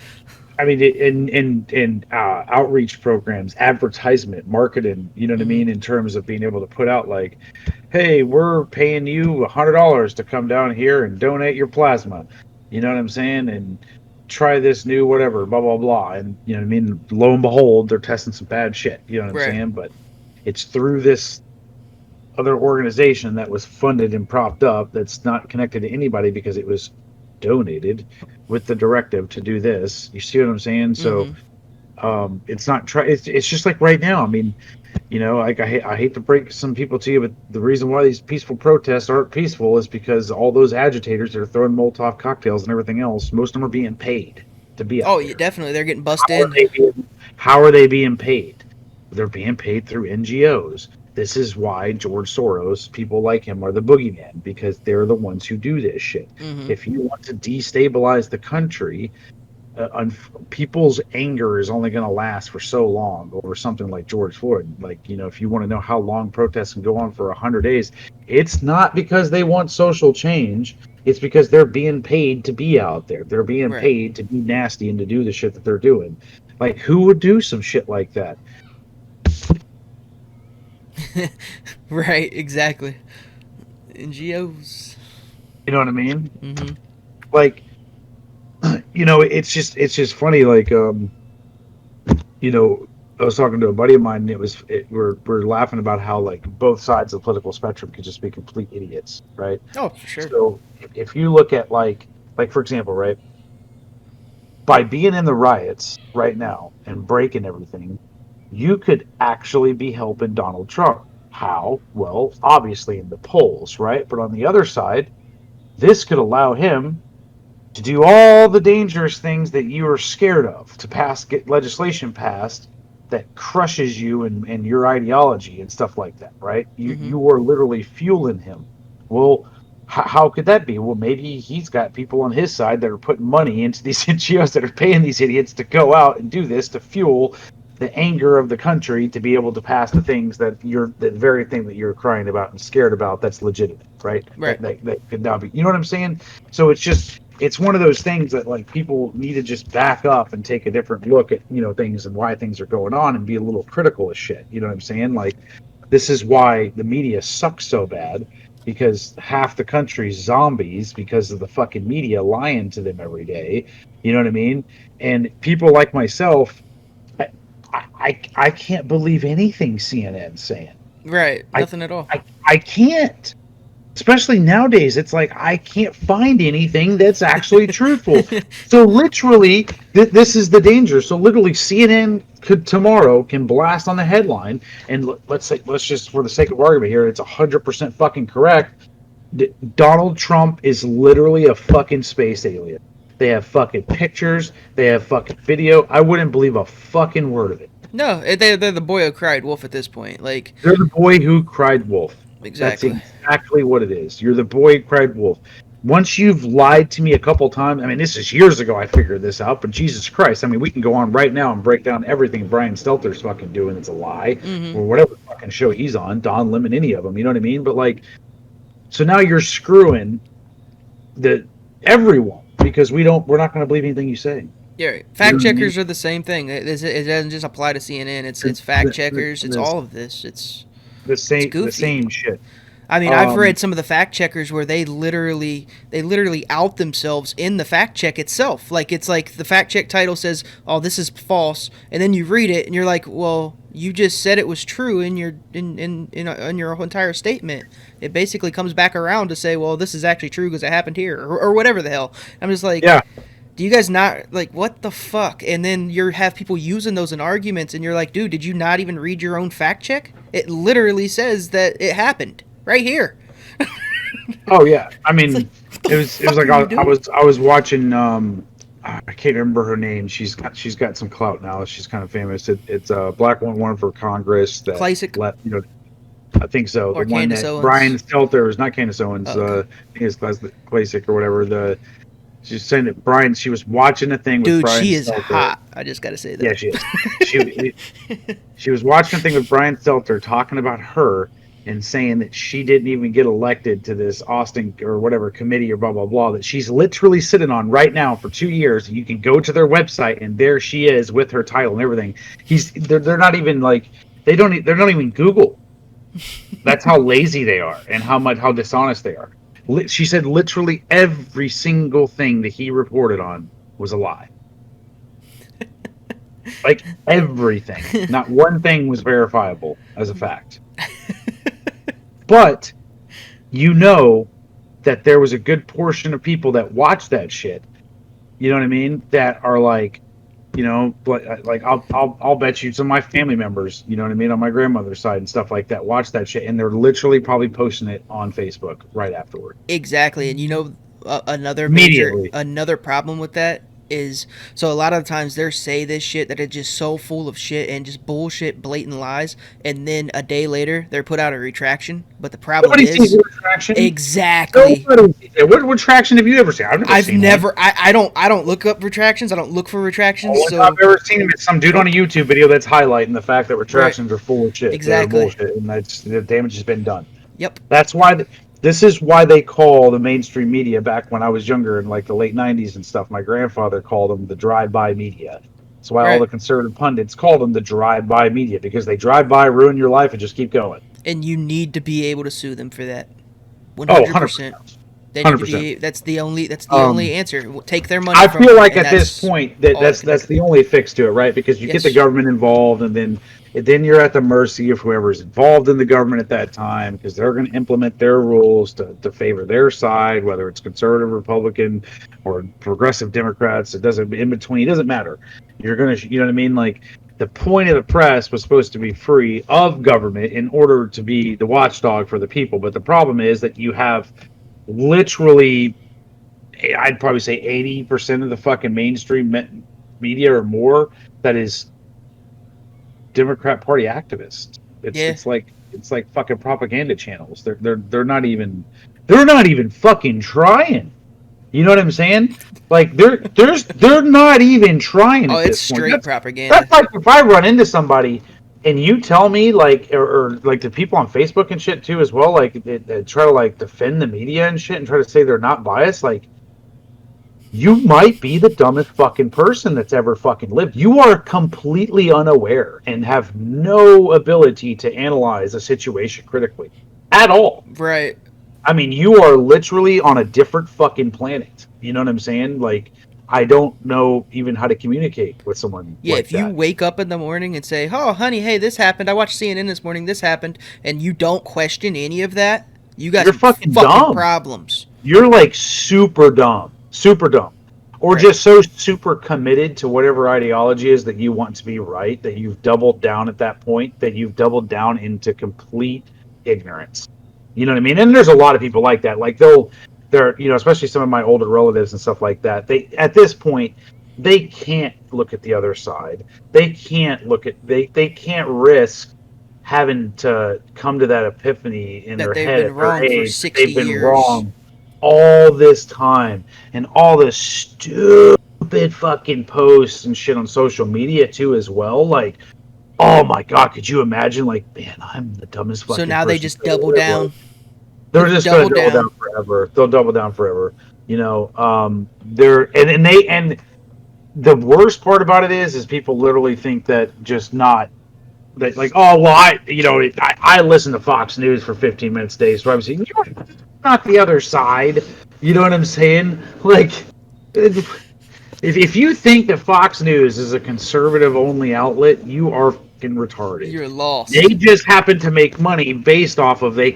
I mean, in outreach programs, advertisement, marketing, you know what I Mm-hmm. mean, in terms of being able to put out like, hey, we're paying you $100 to come down here and donate your plasma. You know what I'm saying? And try this new whatever, blah blah blah. And you know what I mean? Lo and behold, they're testing some bad shit. You know what I'm Right. saying? But it's through this other organization that was funded and propped up that's not connected to anybody because it was donated with the directive to do this. You see what I'm saying? So Mm-hmm. it's not try. It's just like right now. I mean, like I hate to break some people to you, but the reason why these peaceful protests aren't peaceful is because all those agitators that are throwing Molotov cocktails and everything else, most of them are being paid to be Oh, out yeah, there. definitely. They're getting bussed How are in. they being, how are they being paid? They're being paid through NGOs. This is why George Soros, people like him, are the boogeyman because they're the ones who do this shit. Mm-hmm. If you want to destabilize the country, people's anger is only going to last for so long over something like George Floyd. Like, if you want to know how long protests can go on for 100 days, it's not because they want social change. It's because they're being paid to be out there. They're being Right. paid to be nasty and to do the shit that they're doing. Like, who would do some shit like that? Right. Exactly. NGOs. You know what I mean? Mm-hmm. Like, it's just funny. Like, you know, I was talking to a buddy of mine, and we're laughing about how like both sides of the political spectrum could just be complete idiots, right? Oh, for sure. So if you look at like for example, right, by being in the riots right now and breaking everything, you could actually be helping Donald Trump. How? Well, obviously in the polls, right? But on the other side, this could allow him to do all the dangerous things that you are scared of, to get legislation passed that crushes you and your ideology and stuff like that, right? You Mm-hmm. you are literally fueling him. Well, how could that be? Well, maybe he's got people on his side that are putting money into these NGOs that are paying these idiots to go out and do this to fuel the anger of the country to be able to pass the things that you're the very thing that you're crying about and scared about that's legitimate, right? Right. That could now be, you know what I'm saying? So it's one of those things that like people need to just back up and take a different look at, things and why things are going on and be a little critical of shit. You know what I'm saying? Like this is why the media sucks so bad, because half the country's zombies because of the fucking media lying to them every day. You know what I mean? And people like myself, I I can't believe anything CNN's saying. Right. I Nothing at all. I can't. Especially nowadays, it's like I can't find anything that's actually truthful. So literally, this is the danger. So literally, CNN could tomorrow can blast on the headline, and let's just for the sake of argument here, it's 100% fucking correct. Donald Trump is literally a fucking space alien. They have fucking pictures. They have fucking video. I wouldn't believe a fucking word of it. No, they're the boy who cried wolf at this point. Like, They're the boy who cried wolf. That's exactly. exactly what it is. You're the boy who cried wolf. Once you've lied to me a couple times, I mean, this is years ago I figured this out, but Jesus Christ, I mean, we can go on right now and break down everything Brian Stelter's fucking doing that's a lie, Mm-hmm. or whatever fucking show he's on, Don Lemon, any of them, you know what I mean? But like, so now you're screwing the everyone because we're not going to believe anything you say. Yeah, right. You know Fact what I mean? checkers are the same thing. It doesn't just apply to CNN. It's fact checkers. It's The, all of this. It's the goofy. same shit. I mean, I've Um, read some of the fact checkers where they literally out themselves in the fact check itself. Like it's like the fact check title says, "Oh, this is false," and then you read it and you're like, "Well, you just said it was true in your entire statement." It basically comes back around to say, "Well, this is actually true because it happened here," or whatever the hell. I'm just like, yeah. do you guys not like what the fuck? And then you have people using those in arguments, and you're like, dude, did you not even read your own fact check? It literally says that it happened right here. Oh yeah, I It's like, mean, what the it was fuck like are you doing? I was watching. I can't remember her name. She's got some clout now. She's kind of famous. It's a black one for Congress that Classic let I think so. The or one Candace that Brian Owens? Stelter is not Candace Owens. Oh, okay. I think it's Classic or whatever. She's saying that Brian. She was watching a thing with Dude, Brian she is Stelter. hot. I just gotta say Yeah, that. she is. She she was watching a thing with Brian Stelter talking about her and saying that she didn't even get elected to this Austin or whatever committee or blah blah blah that she's literally sitting on right now for 2 years. You can go to their website and there she is with her title and everything. They're not even like they're not even Google. That's how lazy they are and how dishonest they are. She said literally every single thing that he reported on was a lie. Like everything. Not one thing was verifiable as a fact. But you know that there was a good portion of people that watch that shit. You know what I mean? That are like, like I'll bet you some of my family members, you know what I mean, on my grandmother's side and stuff like that, watch that shit, and they're literally probably posting it on Facebook right afterward, Exactly, and immediately. another problem with that is, so a lot of times they say this shit that are just so full of shit and just bullshit, blatant lies, and then a day later they're put out a retraction. But the problem Nobody sees is, a retraction. exactly. Nobody sees it. What retraction have you ever seen? I've never I've seen one. never. I don't look up retractions. I don't look for retractions. All I've So ever seen is some dude on nope. a YouTube video that's highlighting the fact that Right. retractions are full of shit. They're Exactly. bullshit, and that's the damage has been done. Yep. That's why this is why they call the mainstream media back when I was younger in like the late '90s and stuff. My grandfather called them the drive-by media. That's why all Right. the conservative pundits called them the drive-by media because they drive by, ruin your life, and just keep going. And you need to be able to sue them for that. Oh, 100%. 100%. They need to 100%. be. That's the only Um, answer. Take their money I from feel them, like and at this that's point that all that can that's happen. the only fix to it, right? Because you get the Yes. government involved, and then you're at the mercy of whoever's involved in the government at that time, because they're going to implement their rules to favor their side, whether it's conservative, Republican, or progressive Democrats. It doesn't in between. It doesn't matter. You're gonna, you know what I mean? Like the point of the press was supposed to be free of government in order to be the watchdog for the people. But the problem is that you have literally I'd probably say 80% of the fucking mainstream media or more that is Democrat Party activists. It's Yeah. it's like it's like fucking propaganda channels. They're not even fucking trying. You know what I'm saying? Like they're not even trying Oh, at it's this point. straight That's propaganda. like if I run into somebody and you tell me like or like the people on Facebook and shit too as well, like they try to like defend the media and shit and try to say they're not biased. Like you might be the dumbest fucking person that's ever fucking lived. You are completely unaware and have no ability to analyze a situation critically at all. Right. I mean, you are literally on a different fucking planet. You know what I'm saying? Like, I don't know even how to communicate with someone Yeah, like if you that. wake up in the morning and say, "Oh, honey, hey, this happened. I watched CNN this morning. This happened," and you don't question any of that, you got You're some fucking fucking dumb. problems. You're like super dumb, super dumb, or Right. just so super committed to whatever ideology is that you want to be right that you've doubled down at that point, that you've doubled down into complete ignorance. You know what I mean? And there's a lot of people like that. Like they're, especially some of my older relatives and stuff like that. They at this point they can't look at the other side. They can't risk having to come to that epiphany in That their they've head been at their wrong for age that 60 they've been years. wrong all this time and all this stupid fucking posts and shit on social media too as well. Like, oh my god, could you imagine? Like, man, I'm the dumbest So fucking now they person just to ever double live. down. They're Just just gonna double double down down. forever. They'll double down forever. They're and the worst part about it is people literally think that just not that like, oh well, I listen to Fox News for 15 minutes a day, so I'm saying you're not the other side. You know what I'm saying? Like, if you think that Fox News is a conservative only outlet, you are fucking retarded. You're They lost. just happen to make money based off of they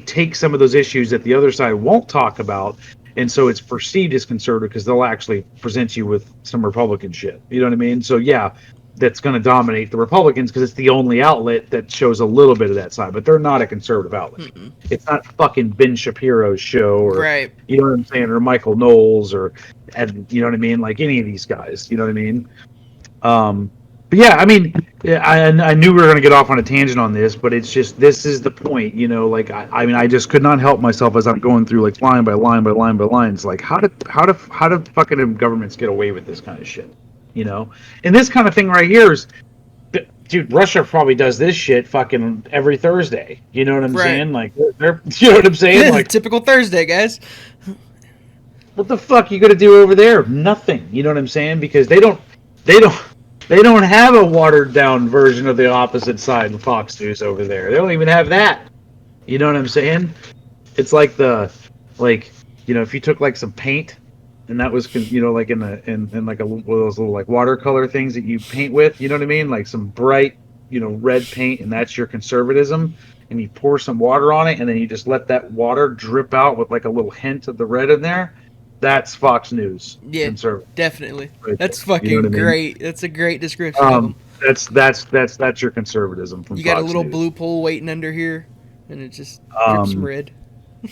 take some of those issues that the other side won't talk about, and so it's perceived as conservative because they'll actually present you with some Republican shit. You know what I mean? So yeah, that's going to dominate the Republicans because it's the only outlet that shows a little bit of that side, but they're not a conservative outlet. Mm-mm. It's not fucking Ben Shapiro's show or Right. you know what I'm saying, or Michael Knowles or and you know what I mean, like any of these guys. You know what I mean? Um, but yeah, I mean, yeah, I knew we were going to get off on a tangent on this, but it's just this is the point, like I mean, I just could not help myself as I'm going through like line by line by line by lines, like how do fucking governments get away with this kind of shit, you know? And this kind of thing right here is, dude, Russia probably does this shit fucking every Thursday. You know what I'm Right. saying? Like they're you know what I'm saying? Like Typical Thursday, guys. what the fuck you gonna do over there? Nothing. You know what I'm saying? Because they don't they don't have a watered down version of the opposite side in Fox News over there. They don't even have that. You know what I'm saying? It's like like if you took like some paint and that was like in like one of those little like watercolor things that you paint with. You know what I mean? Like some bright red paint, and that's your conservatism. And you pour some water on it, and then you just let that water drip out with like a little hint of the red in there. That's Fox News Yeah, conservative definitely. right there. That's You know what I fucking mean? great. That's a great description of them. That's your conservatism from You got a Fox little News. blue pole waiting under here, and it just drips some Um, red.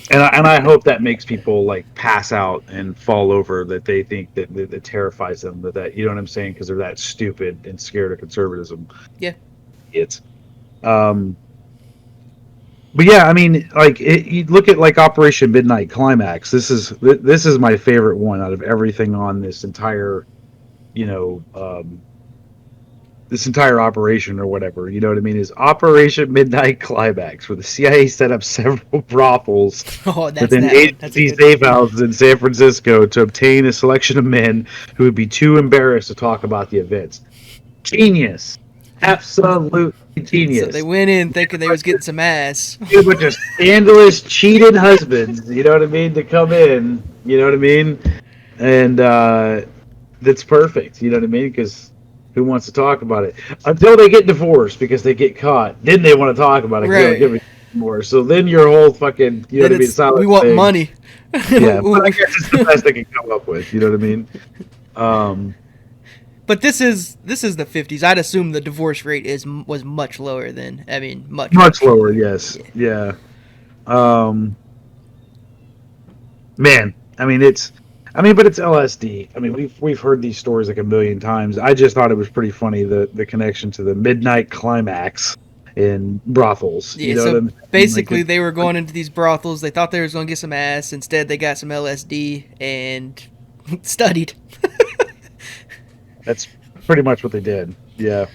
and I hope that makes people like pass out and fall over, that they think that terrifies them, that you know what I'm saying, because they're that stupid and scared of conservatism. Yeah. It's um but yeah, I mean, like you look at like Operation Midnight Climax. This is my favorite one out of everything on you know um this entire operation or whatever, you know what I mean, is Operation Midnight Climax, where the CIA set up several brothels Oh, that's within that one. That's a agency good one. safe houses in San Francisco to obtain a selection of men who would be too embarrassed to talk about the events. Genius. Absolute So they genius. went in thinking they But was getting some ass. a bunch of scandalous, cheated husbands, you know what I mean, to come in, you know what I mean? And that's perfect, you know what I mean? Because who wants to talk about it? Until they get divorced because they get caught. Then they want to talk about it because they don't Right. give a more. So then your whole fucking, you know Then what I mean, it's we silent want thing. money. Yeah, but I guess it's the best they can come up with, you know what I mean? Um, But this is the 50s. I'd assume the divorce rate was much lower than, I mean, much much lower, lower. yes. Yeah. Yeah. Um, man, I mean, I mean, but it's LSD. I mean, we've heard these stories like a million times. I just thought it was pretty funny the connection to the midnight climax in brothels. You Yeah, know what so I'm saying? basically they were going into these brothels. They thought they was going to get some ass. Instead, they got some LSD and studied. That's pretty much what they did. Yeah.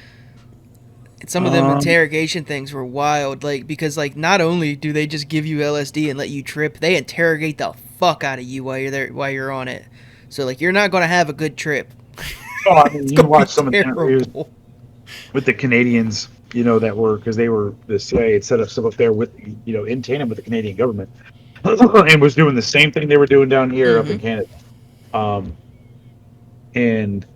And some of them Um. interrogation things were wild, like because like not only do they just give you LSD and let you trip, they interrogate the fuck out of you while you're there while you're on it. So like you're not gonna have a good trip. Oh, I mean, It's you gonna be watch some of the interviews terrible. with the Canadians. You know that were because they were the CIA had set up stuff up there with in tandem with the Canadian government and was doing the same thing they were doing down here up Mm-hmm. in Canada. Um. And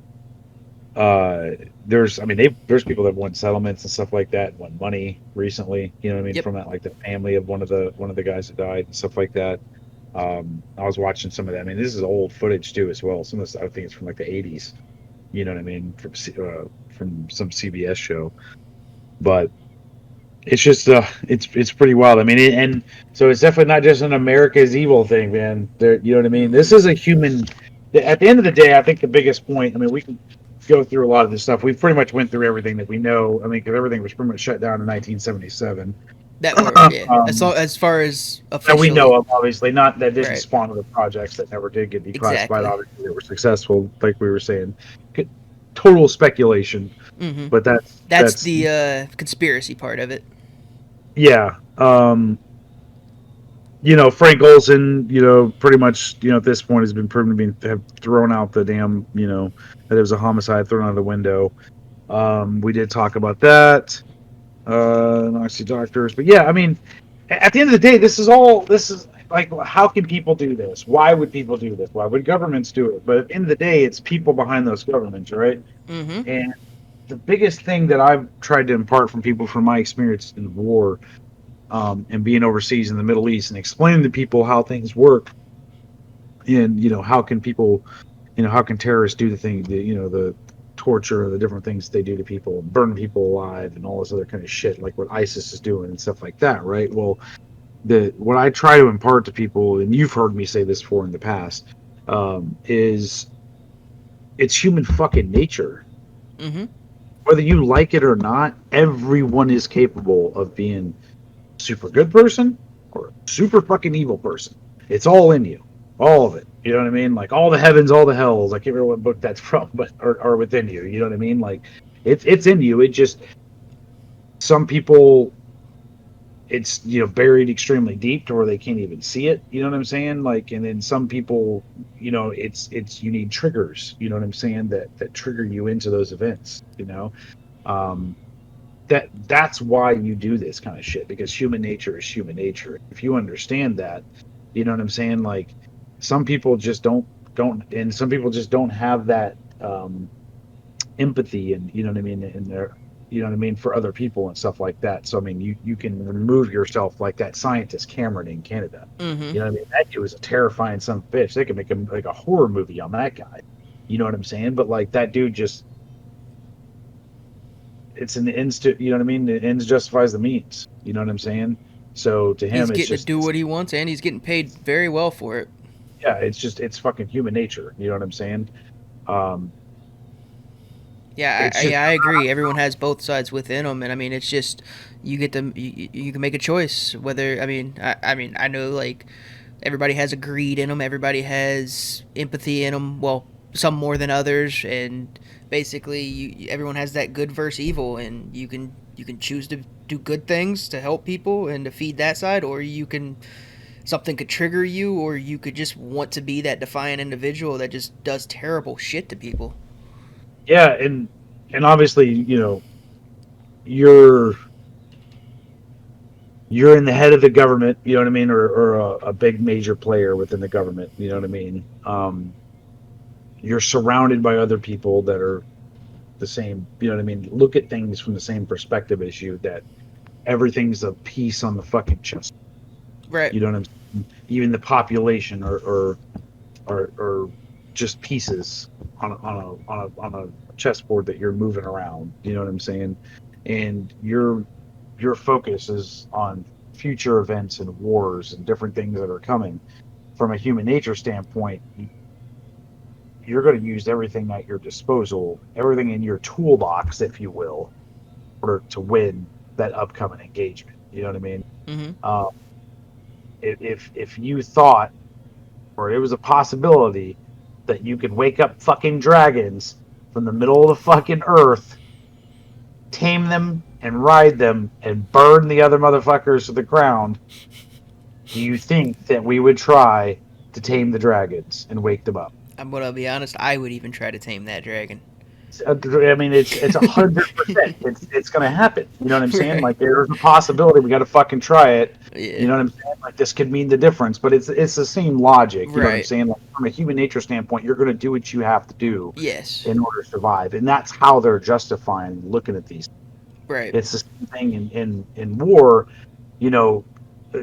uh there's I mean there's people that won settlements and stuff like that, won money recently, you know what I mean, Yep. from that, like the family of one of the guys that died and stuff like that. I was watching some of that. I mean, this is old footage too as well. Some of this I think it's from like the 80s, you know what I mean, from some CBS show. But it's just it's pretty wild. I mean, and so it's definitely not just an America's evil thing, man. There, you know what I mean? This Mm-mm. is a human. At the end of the day, I think the biggest point. I mean, we can go through a lot of this stuff. We pretty much went through everything that we know. I mean, because everything was pretty much shut down in 1977. That were yeah. um, As far as that we officially, know of, obviously, not that didn't right? spawn other projects that never did get declassified. Exactly. Obviously, that were successful, like we were saying. Total speculation, Mm-hmm. but that's That's that's the conspiracy part of it. yeah. Frank Olson, pretty much, at this point has been proven to be have thrown out the damn, that it was a homicide, thrown out the window. We did talk about that. Nazi doctors, but yeah, I mean, at the end of the day, this is like, how can people do this? Why would people do this? Why would governments do it? But at the end of the day, it's people behind those governments, right? Mm-hmm. And the biggest thing that I've tried to impart from people from my experience in war, and being overseas in the Middle East and explaining to people how things work, and how can people, how can terrorists do the thing, the torture, the different things they do to people, burn people alive, and all this other kind of shit, like what ISIS is doing and stuff like that, right? Well, the what I try to impart to people, and you've heard me say this before in the past, is it's human fucking nature. Mm-hmm. Whether you like it or not, everyone is capable of being super good person or a super fucking evil person. It's all in you, all of it. You know what I mean? Like all the heavens, all the hells. I can't remember what book that's from, but are within you. You know what I mean? Like it's in you. It just, some people, it's buried extremely deep to where they can't even see it. You know what I'm saying? Like, and then some people, it's you need triggers. You know what I'm saying? That trigger you into those events. Um, that's why you do this kind of shit, because human nature is human nature. If you understand that, you know what I'm saying? Like, some people just don't and some people just don't have that, empathy, and you know what I mean, in their, you know what I mean, for other people and stuff like that. So I mean, you can remove yourself, like that scientist Cameron in Canada. Mm-hmm. You know what I mean? That dude was a terrifying son of a bitch. They could make him like a horror movie on that guy. You know what I'm saying? But like that dude just, it's an ends to, you know what I mean? The ends justifies the means. You know what I'm saying? So to He's him, it's getting to just, do what he wants, and he's getting paid very well for it. yeah, it's fucking human nature. You know what I'm saying? Um, Yeah, it's just, I agree. Everyone has both sides within them, and I mean, it's just you get them. You can make a choice whether. I mean, I know like everybody has a greed in them. Everybody has empathy in them. Well, some more than others, and basically, everyone has that good versus evil, and you can choose to do good things to help people and to feed that side, or you can something could trigger you, or you could just want to be that defiant individual that just does terrible shit to people. yeah, and obviously, you're you're in the head of the government. You know what I mean? Or a big major player within the government. You know what I mean? You're surrounded by other people that are the same. You know what I mean? Look at things from the same perspective as you. That everything's a piece on the fucking chess. Right. You know what I'm saying? Even the population, or just pieces on a chessboard that you're moving around. You know what I'm saying? And your focus is on future events and wars and different things that are coming. From a human nature standpoint, you're going to use everything at your disposal, everything in your toolbox, if you will, in order to win that upcoming engagement. You know what I mean? Mm-hmm. Uh, if you thought, or it was a possibility, that you could wake up fucking dragons from the middle of the fucking earth, tame them and ride them, and burn the other motherfuckers to the ground, do you think that we would try to tame the dragons and wake them up? I'm gonna be honest. I would even try to tame that dragon. I mean, it's 100%. It's going to happen. You know what I'm saying? Right. Like, there's a possibility. We got to fucking try it. Yeah. You know what I'm saying? Like, this could mean the difference, but it's the same logic. You know what I'm Right. saying? Like, from a human nature standpoint, you're going to do what you have to do Yes. in order to survive, and that's how they're justifying looking at these. Right. It's the same thing in war. You know,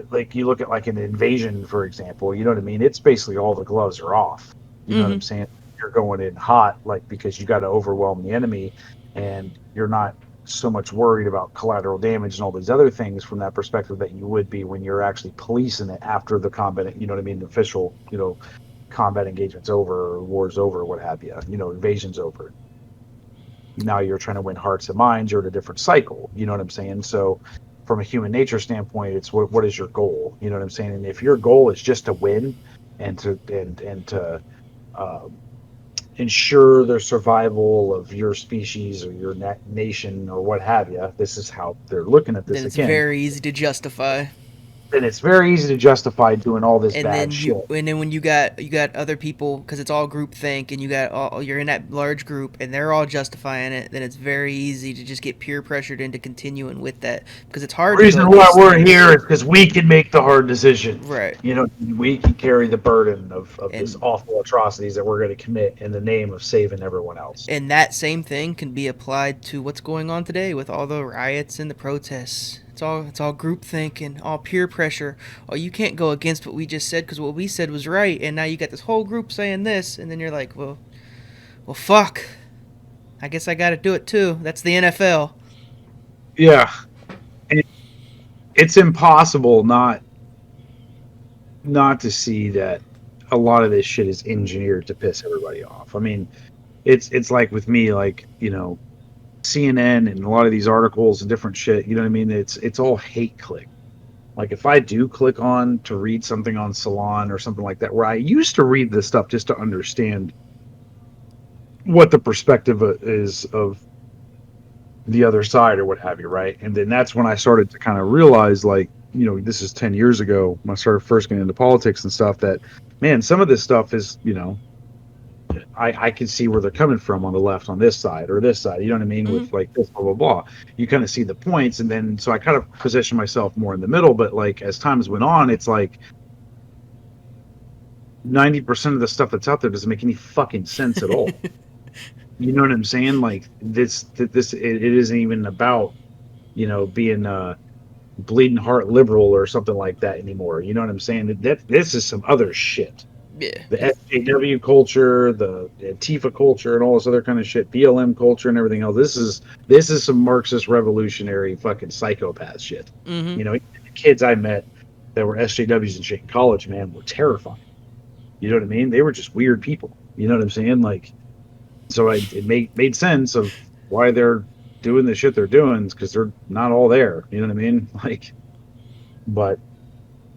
like you look at like an invasion, for example. You know what I mean? It's basically all the gloves are off. You know what Mm-hmm. I'm saying? You're going in hot, like because you got to overwhelm the enemy, and you're not so much worried about collateral damage and all these other things from that perspective that you would be when you're actually policing it after the combat. You know what I mean? The official, combat engagement's over, or war's over, or what have you. Invasion's over. Now you're trying to win hearts and minds. You're in a different cycle. You know what I'm saying? So from a human nature standpoint, it's what is your goal? You know what I'm saying? And if your goal is just to win and to uh, ensure the survival of your species or your nation or what have you, this is how they're looking at Then this it's again. very easy to justify. Then it's very easy to justify doing all this And bad then shit. when you got other people, because it's all group think, and you're in that large group, and they're all justifying it, then it's very easy to just get peer pressured into continuing with that, because it's hard The to go reason why against we're things. here is because we can make the hard decisions. Right. We can carry the burden of this And awful atrocities that we're going to commit in the name of saving everyone else. and that same thing can be applied to what's going on today with all the riots and the protests. It's all groupthink and all peer pressure. Oh, you can't go against what we just said because what we said was right, and now you got this whole group saying this, and then you're like, well, fuck. I guess I got to do it too. That's the NFL. Yeah, and it's impossible not to see that a lot of this shit is engineered to piss everybody off. I mean, it's like with me, like CNN and a lot of these articles and different shit. You know what I mean? It's all hate click. Like if I do click on to read something on Salon or something like that, where I used to read this stuff just to understand what the perspective is of the other side or what have you, right? And then that's when I started to kind of realize, like, this is 10 years ago when I started first getting into politics and stuff, that, man, some of this stuff is, I can see where they're coming from on the left on this side or this side, you know what I mean? Mm-hmm. With like this, blah, blah, blah. You kind of see the points. And then, so I kind of position myself more in the middle. But like as times went on, it's like 90% of the stuff that's out there doesn't make any fucking sense at all. You know what I'm saying? Like it isn't even about, being bleeding heart liberal or something like that anymore. You know what I'm saying? That this is some other shit. Yeah. The SJW culture, the Antifa culture, and all this other kind of shit, BLM culture, and everything else. This is some Marxist revolutionary fucking psychopath shit. Mm-hmm. The kids I met that were SJWs and shit in college, man, were terrifying. You know what I mean? They were just weird people. You know what I'm saying? Like, so it made sense of why they're doing the shit they're doing, because they're not all there. You know what I mean? Like, but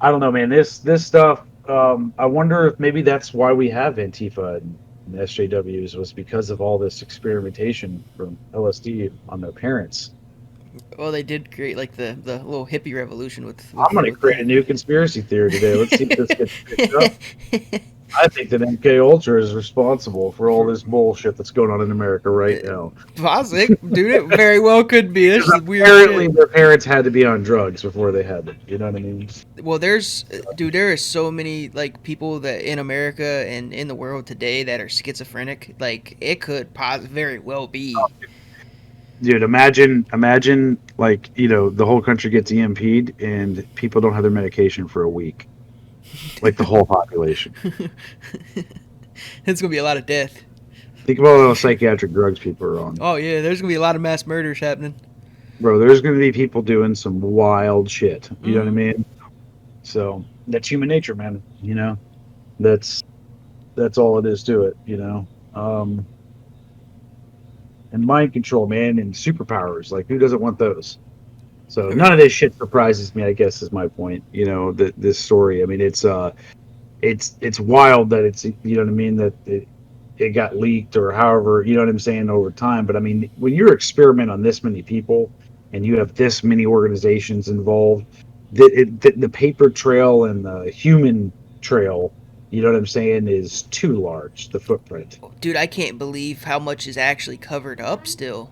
I don't know, man. This stuff. I wonder if maybe that's why we have Antifa and SJWs, was because of all this experimentation from LSD on their parents. Well, they did create like the little hippie revolution with I'm with going to with create the. a new conspiracy theory today. Let's see if this gets picked up. I think that MK Ultra is responsible for all For, this bullshit that's going on in America right now. Posic, dude, it very well could be. This Because is weird apparently shit. their parents had to be on drugs before they had it. You know what I mean? Well, dude, there is so many like people that in America and in the world today that are schizophrenic. Like it could very well be. Dude, imagine like, the whole country gets EMP'd and people don't have their medication for a week. Like the whole population. It's gonna be a lot of death. Think about all the psychiatric drugs people are on. Oh yeah, there's gonna be a lot of mass murders happening. Bro, there's going to be people doing some wild shit. You know what I Mm-hmm. mean? So that's human nature, man. That's That's all it is to it, you know. Um, and mind control, man, and superpowers. Like, who doesn't want those? So none of Right. this shit surprises me. I guess is my point. You know, this story. I mean, it's wild that it's you know what I mean that it got leaked or however you know what I'm saying over time. But I mean, when you're experiment on this many people and you have this many organizations involved, the paper trail and the human trail, you know what I'm saying, is too large. The footprint. Dude, I can't believe how much is actually covered up still.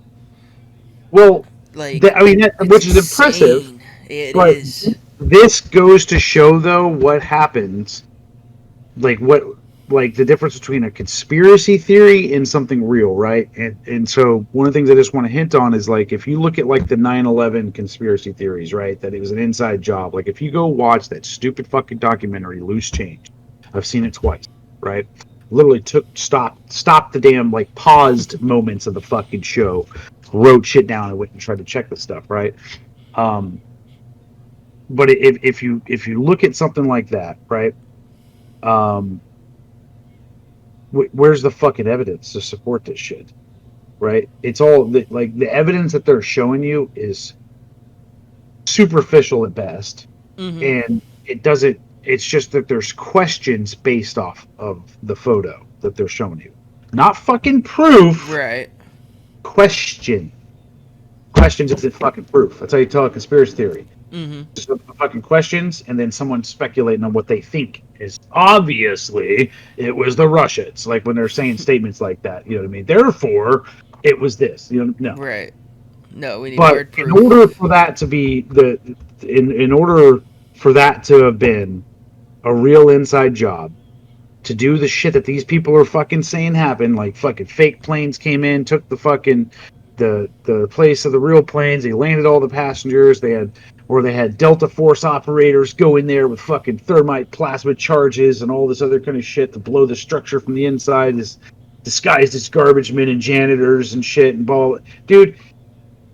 Well, Like, I mean, it's which is impressive. insane. It But is. this goes to show, though, what happens like what like the difference between a conspiracy theory and something real, right? And so one of the things I just want to hint on is like if you look at like the 9/11 conspiracy theories, right, that it was an inside job. Like if you go watch that stupid fucking documentary Loose Change, I've seen it twice, right? Literally took stopped the damn like paused moments of the fucking show, wrote shit down and went and tried to check the stuff, right? Um but if you look at something like that, right? Um where's the fucking evidence to support this shit, right? It's all like the evidence that they're showing you is superficial at best, Mm-hmm. and it doesn't. It's just that there's questions based off of the photo that they're showing you, not fucking proof. Right. Question questions isn't fucking proof. That's how you tell a conspiracy theory. Mm-hmm. Just fucking questions, and then someone speculating on what they think is obviously it was the Russians. Like when they're saying statements like that, you know what I mean? Therefore, it was this. You know, no. Right. No, we need But hard in proof. order for that to be in order for that to have been a real inside job, to do the shit that these people are fucking saying happened, like fucking fake planes came in, took the fucking the place of the real planes, they landed all the passengers, they had Delta Force operators go in there with fucking thermite plasma charges and all this other kind of shit to blow the structure from the inside, is disguised as garbage men and janitors and shit and blah, blah, blah. Dude,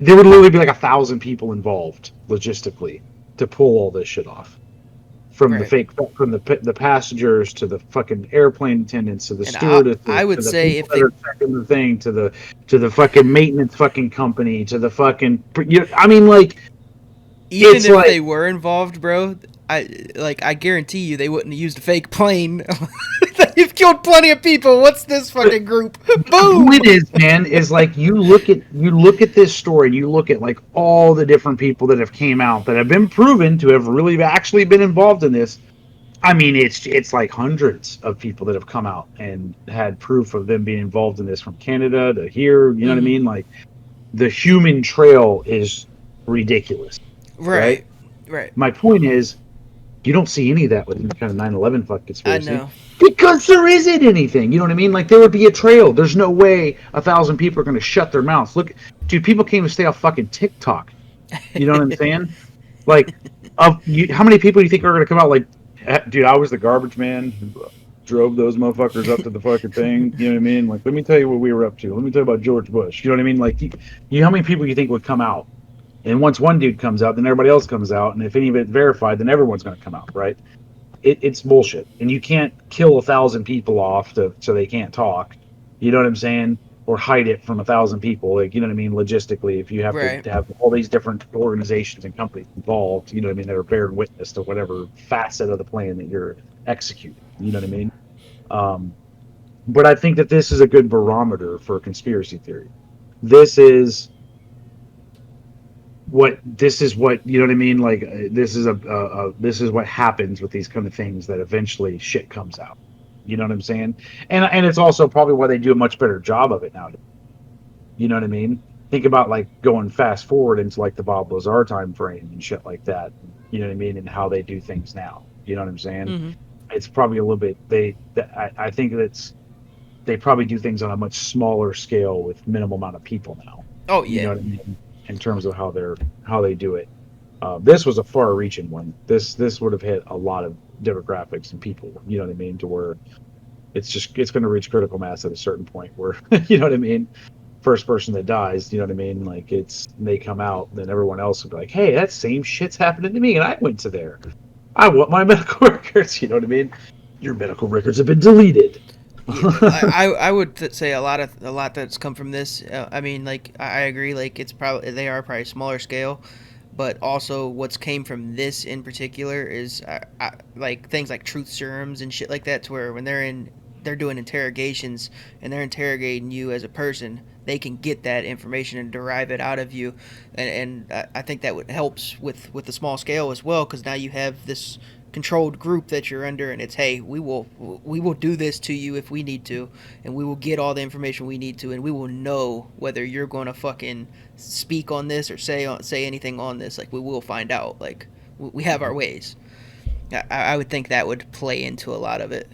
there would literally be like 1,000 people involved logistically to pull all this shit off, from the Right. fake from the passengers to the fucking airplane attendants to the And I stewardesses I would to the say people if that they are checking the thing to the fucking maintenance fucking company to the fucking I mean like even it's if like they were involved, bro, I guarantee you they wouldn't have used a fake plane. You've killed plenty of people. What's this fucking group? the Boom. point is, man, is like you look at this story, you look at like all the different people that have came out that have been proven to have really actually been involved in this. I mean, it's like hundreds of people that have come out and had proof of them being involved in this from Canada to here. You know what I Mm-hmm. mean? Like the human trail is ridiculous, right? Right. Right. My point is, you don't see any of that with any kind of 9/11 fuck I conspiracy know. because there isn't anything. You know what I mean? Like there would be a trail. There's no way 1,000 people are going to shut their mouths. Look, dude, people can't even stay off fucking TikTok. You know what I'm saying? Like, how many people do you think are going to come out like, dude, I was the garbage man who drove those motherfuckers up to the fucking thing. You know what I mean? Like, let me tell you what we were up to. Let me tell you about George Bush. You know what I mean? Like, how many people do you think would come out? And once one dude comes out, then everybody else comes out, and if any of it verified, then everyone's going to come out, right? It's bullshit, and you can't kill 1,000 people off so they can't talk. You know what I'm saying? Or hide it from 1,000 people, like you know what I mean. Logistically, if you have Right. to have all these different organizations and companies involved, you know what I mean, that are bearing witness to whatever facet of the plan that you're executing. You know what I mean? Um, but I think that this is a good barometer for conspiracy theory. This is what you know what I mean. Like this is this is what happens with these kind of things that eventually shit comes out. You know what I'm saying? And it's also probably why they do a much better job of it now. You know what I mean? Think about like going fast forward into like the Bob Lazar time frame and shit like that. You know what I mean? And how they do things now. You know what I'm saying? Mm-hmm. It's probably a little bit I think that's they probably do things on a much smaller scale with minimal amount of people now. Oh You know yeah. what I mean? In terms of how they do it. This was a far-reaching one. This would have hit a lot of demographics and people. You know what I mean? To where it's going to reach critical mass at a certain point where you know what I mean. First person that dies, you know what I mean? Like they come out, then everyone else will be like, "Hey, that same shit's happening to me, and I went to there. I want my medical records." You know what I mean? Your medical records have been deleted. Yeah, I would say a lot that's come from this. I mean, like I agree. Like it's probably they are probably smaller scale, but also what's came from this in particular is like things like truth serums and shit like that. To where when they're doing interrogations and they're interrogating you as a person, they can get that information and derive it out of you, and I think that would helps with the small scale as well because now you have this controlled group that you're under, and it's hey, we will do this to you if we need to, and we will get all the information we need to, and we will know whether you're going to fucking speak on this or say anything on this. Like we will find out. Like we have our ways. I would think that would play into a lot of it.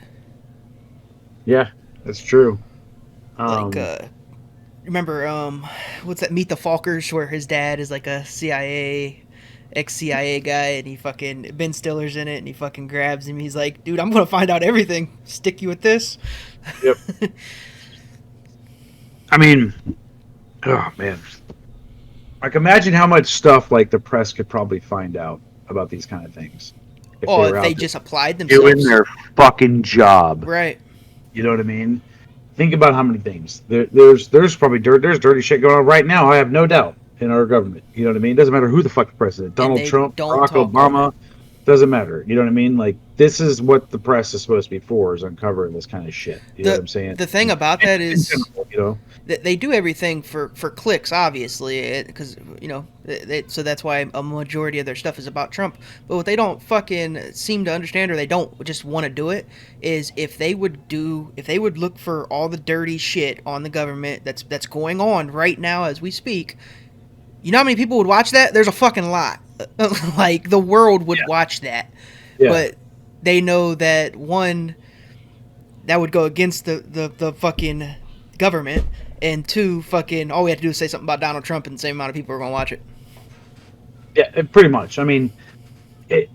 Yeah, that's true. Like Um, remember what's that, Meet the Falkers, where his dad is like a CIA ex CIA guy, and he fucking Ben Stiller's in it, and he fucking grabs him. He's like, "Dude, I'm gonna find out everything. Stick you with this." yep. I mean, oh man, like imagine how much stuff like the press could probably find out about these kind of things if Oh, they were if they out there just applied doing themselves, their fucking job. right? You know what I mean? Think about how many things there's probably there's dirty shit going on right now. I have no doubt in our government. You know what I mean? It doesn't matter who the fuck the president, And Donald they Trump, don't Barack talk about it. Obama, doesn't matter. You know what I mean? Like this is what the press is supposed to be for, is uncovering this kind of shit. You know what the I'm saying? The thing And about that in is general, you know. they do everything for clicks, obviously, because so that's why a majority of their stuff is about Trump. But what they don't fucking seem to understand, or they don't just want to do it, is if they would look for all the dirty shit on the government that's going on right now as we speak. You know how many people would watch that? There's a fucking lot. Like the world would Yeah. watch that, Yeah. but they know that one, that would go against the fucking government, and two, fucking all we have to do is say something about Donald Trump, and the same amount of people are gonna watch it. Yeah. Pretty much. I mean, it.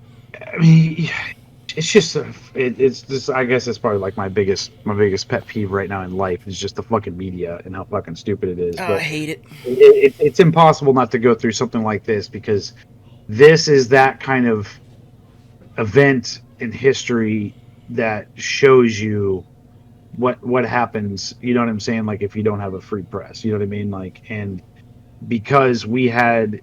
I mean, it's just it's just I guess it's probably like my biggest pet peeve right now in life is just the fucking media and how fucking stupid it is. Oh, I But hate it. it's impossible not to go through something like this because this is that kind of event in history that shows you what happens. You know what I'm saying? Like if you don't have a free press, you know what I mean? Like and because we had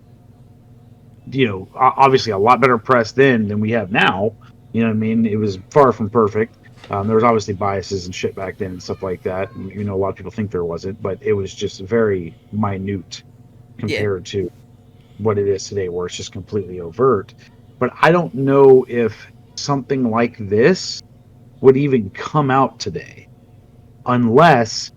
obviously a lot better press then than we have now. You know what I mean? It was far from perfect. There was obviously biases and shit back then and stuff like that. And, a lot of people think there wasn't, but it was just very minute Yeah. compared to what it is today, where it's just completely overt. But I don't know if something like this would even come out today unless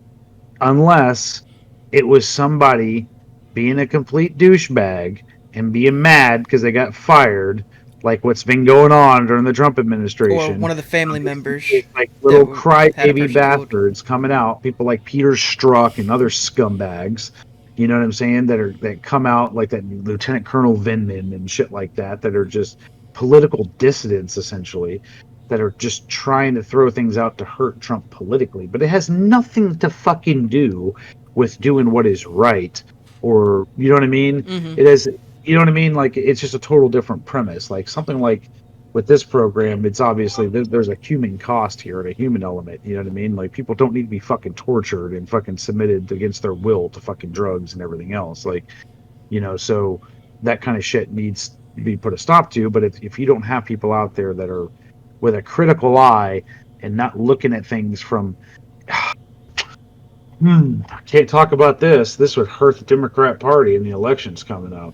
unless it was somebody being a complete douchebag and being mad because they got fired, like what's been going on during the Trump Or administration. one of the family members It's like that little had a crybaby person killed. bastards coming out, people like Peter Strzok and other scumbags. You know what I'm saying? That come out like that Lieutenant Colonel Vindman and shit like that. That are just political dissidents essentially. That are just trying to throw things out to hurt Trump politically, but it has nothing to fucking do with doing what is right, or you know what I mean. Mm-hmm. It has, you know what I mean. Like it's just a total different premise. Like something like with this program, it's obviously there's a human cost here and a human element. You know what I mean? Like people don't need to be fucking tortured and fucking submitted against their will to fucking drugs and everything else. Like so that kind of shit needs to be put a stop to. But if you don't have people out there that are with a critical eye and not looking at things from can't talk about this. This would hurt the Democrat Party in the elections coming up.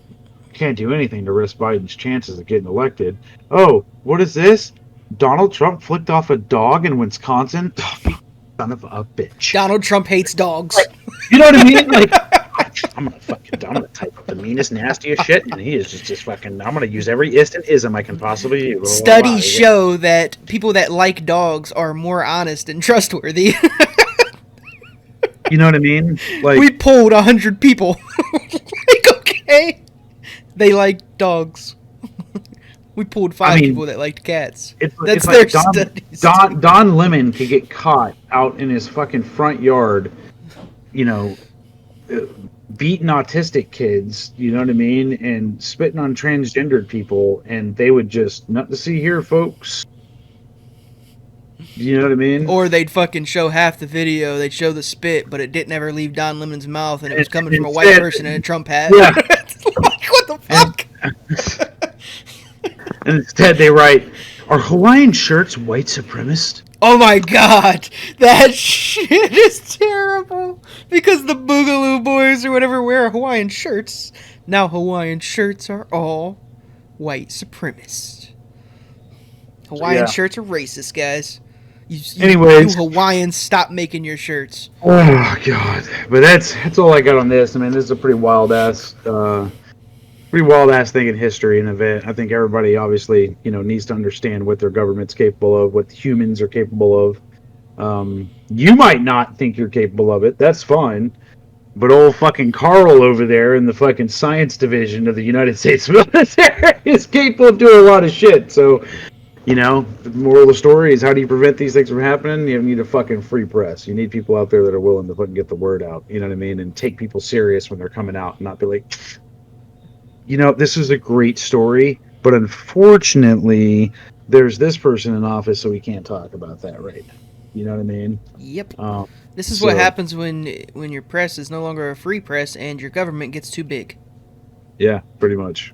Can't do anything to risk Biden's chances of getting elected. Oh, what is this? Donald Trump flicked off a dog in Wisconsin? Oh, you son of a bitch. Donald Trump hates dogs. Like, you know what I mean? Like, I'm gonna type up the meanest, nastiest shit, and he is just fucking. I'm gonna use every instant ism I can possibly use. Blah, blah, blah, Studies show that people that like dogs are more honest and trustworthy. You know what I mean? We Like, polled 100 people. Like, okay, they like dogs. We pulled I five mean, people that liked cats. it's That's like their studies. Don Lemon could get caught out in his fucking front yard, you know, uh, beating autistic kids, you know what I mean, and spitting on transgendered people, and they would just nothing to see here, folks. You know what I mean? Or they'd fucking show half the video. They'd show the spit, but it didn't ever leave Don Lemon's mouth, and it was coming And from a white instead, person in a Trump hat. yeah, Like, what the and, fuck? and instead they write, "Are Hawaiian shirts white supremacist?" Oh my god, that shit is terrible. Because the Boogaloo Boys or whatever wear Hawaiian shirts. Now Hawaiian shirts are all white supremacists. Hawaiian Yeah. shirts are racist, guys. You Anyways, Hawaiians, stop making your shirts. oh god, but that's all I got on this. I mean, this is a pretty wild ass thing in history and event. I think everybody obviously needs to understand what their government's capable of, what humans are capable of. You might not think you're capable of it. That's fine. But old fucking Carl over there in the fucking science division of the United States military is capable of doing a lot of shit. So, the moral of the story is, how do you prevent these things from happening? You need a fucking free press. You need people out there that are willing to fucking get the word out. You know what I mean? And take people serious when they're coming out, and not be like, this is a great story, but unfortunately, there's this person in office, so we can't talk about that, right? You know what I mean? Yep. Um, This is what so happens when your press is no longer a free press and your government gets too big. yeah, pretty much.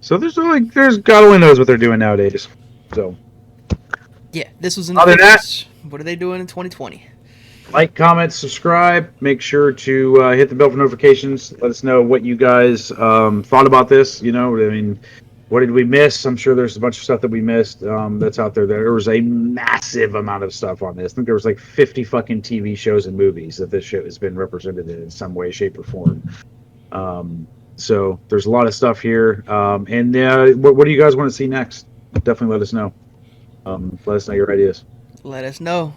So there's God only knows what they're doing nowadays. So Yeah, this was in the other than that, 50s. What are they doing in 2020? like, comment, subscribe. Make sure to hit the bell for notifications. Let us know what you guys thought about this. I mean, what did we miss? I'm sure there's a bunch of stuff that we missed that's out there. There was a massive amount of stuff on this. I think there was like 50 fucking TV shows and movies that this shit has been represented in some way, shape, or form. So there's a lot of stuff here. And what do you guys want to see next? Definitely let us know. Let us know your ideas. Let us know.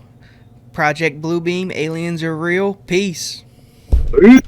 Project Bluebeam, aliens are real. Peace. Peace.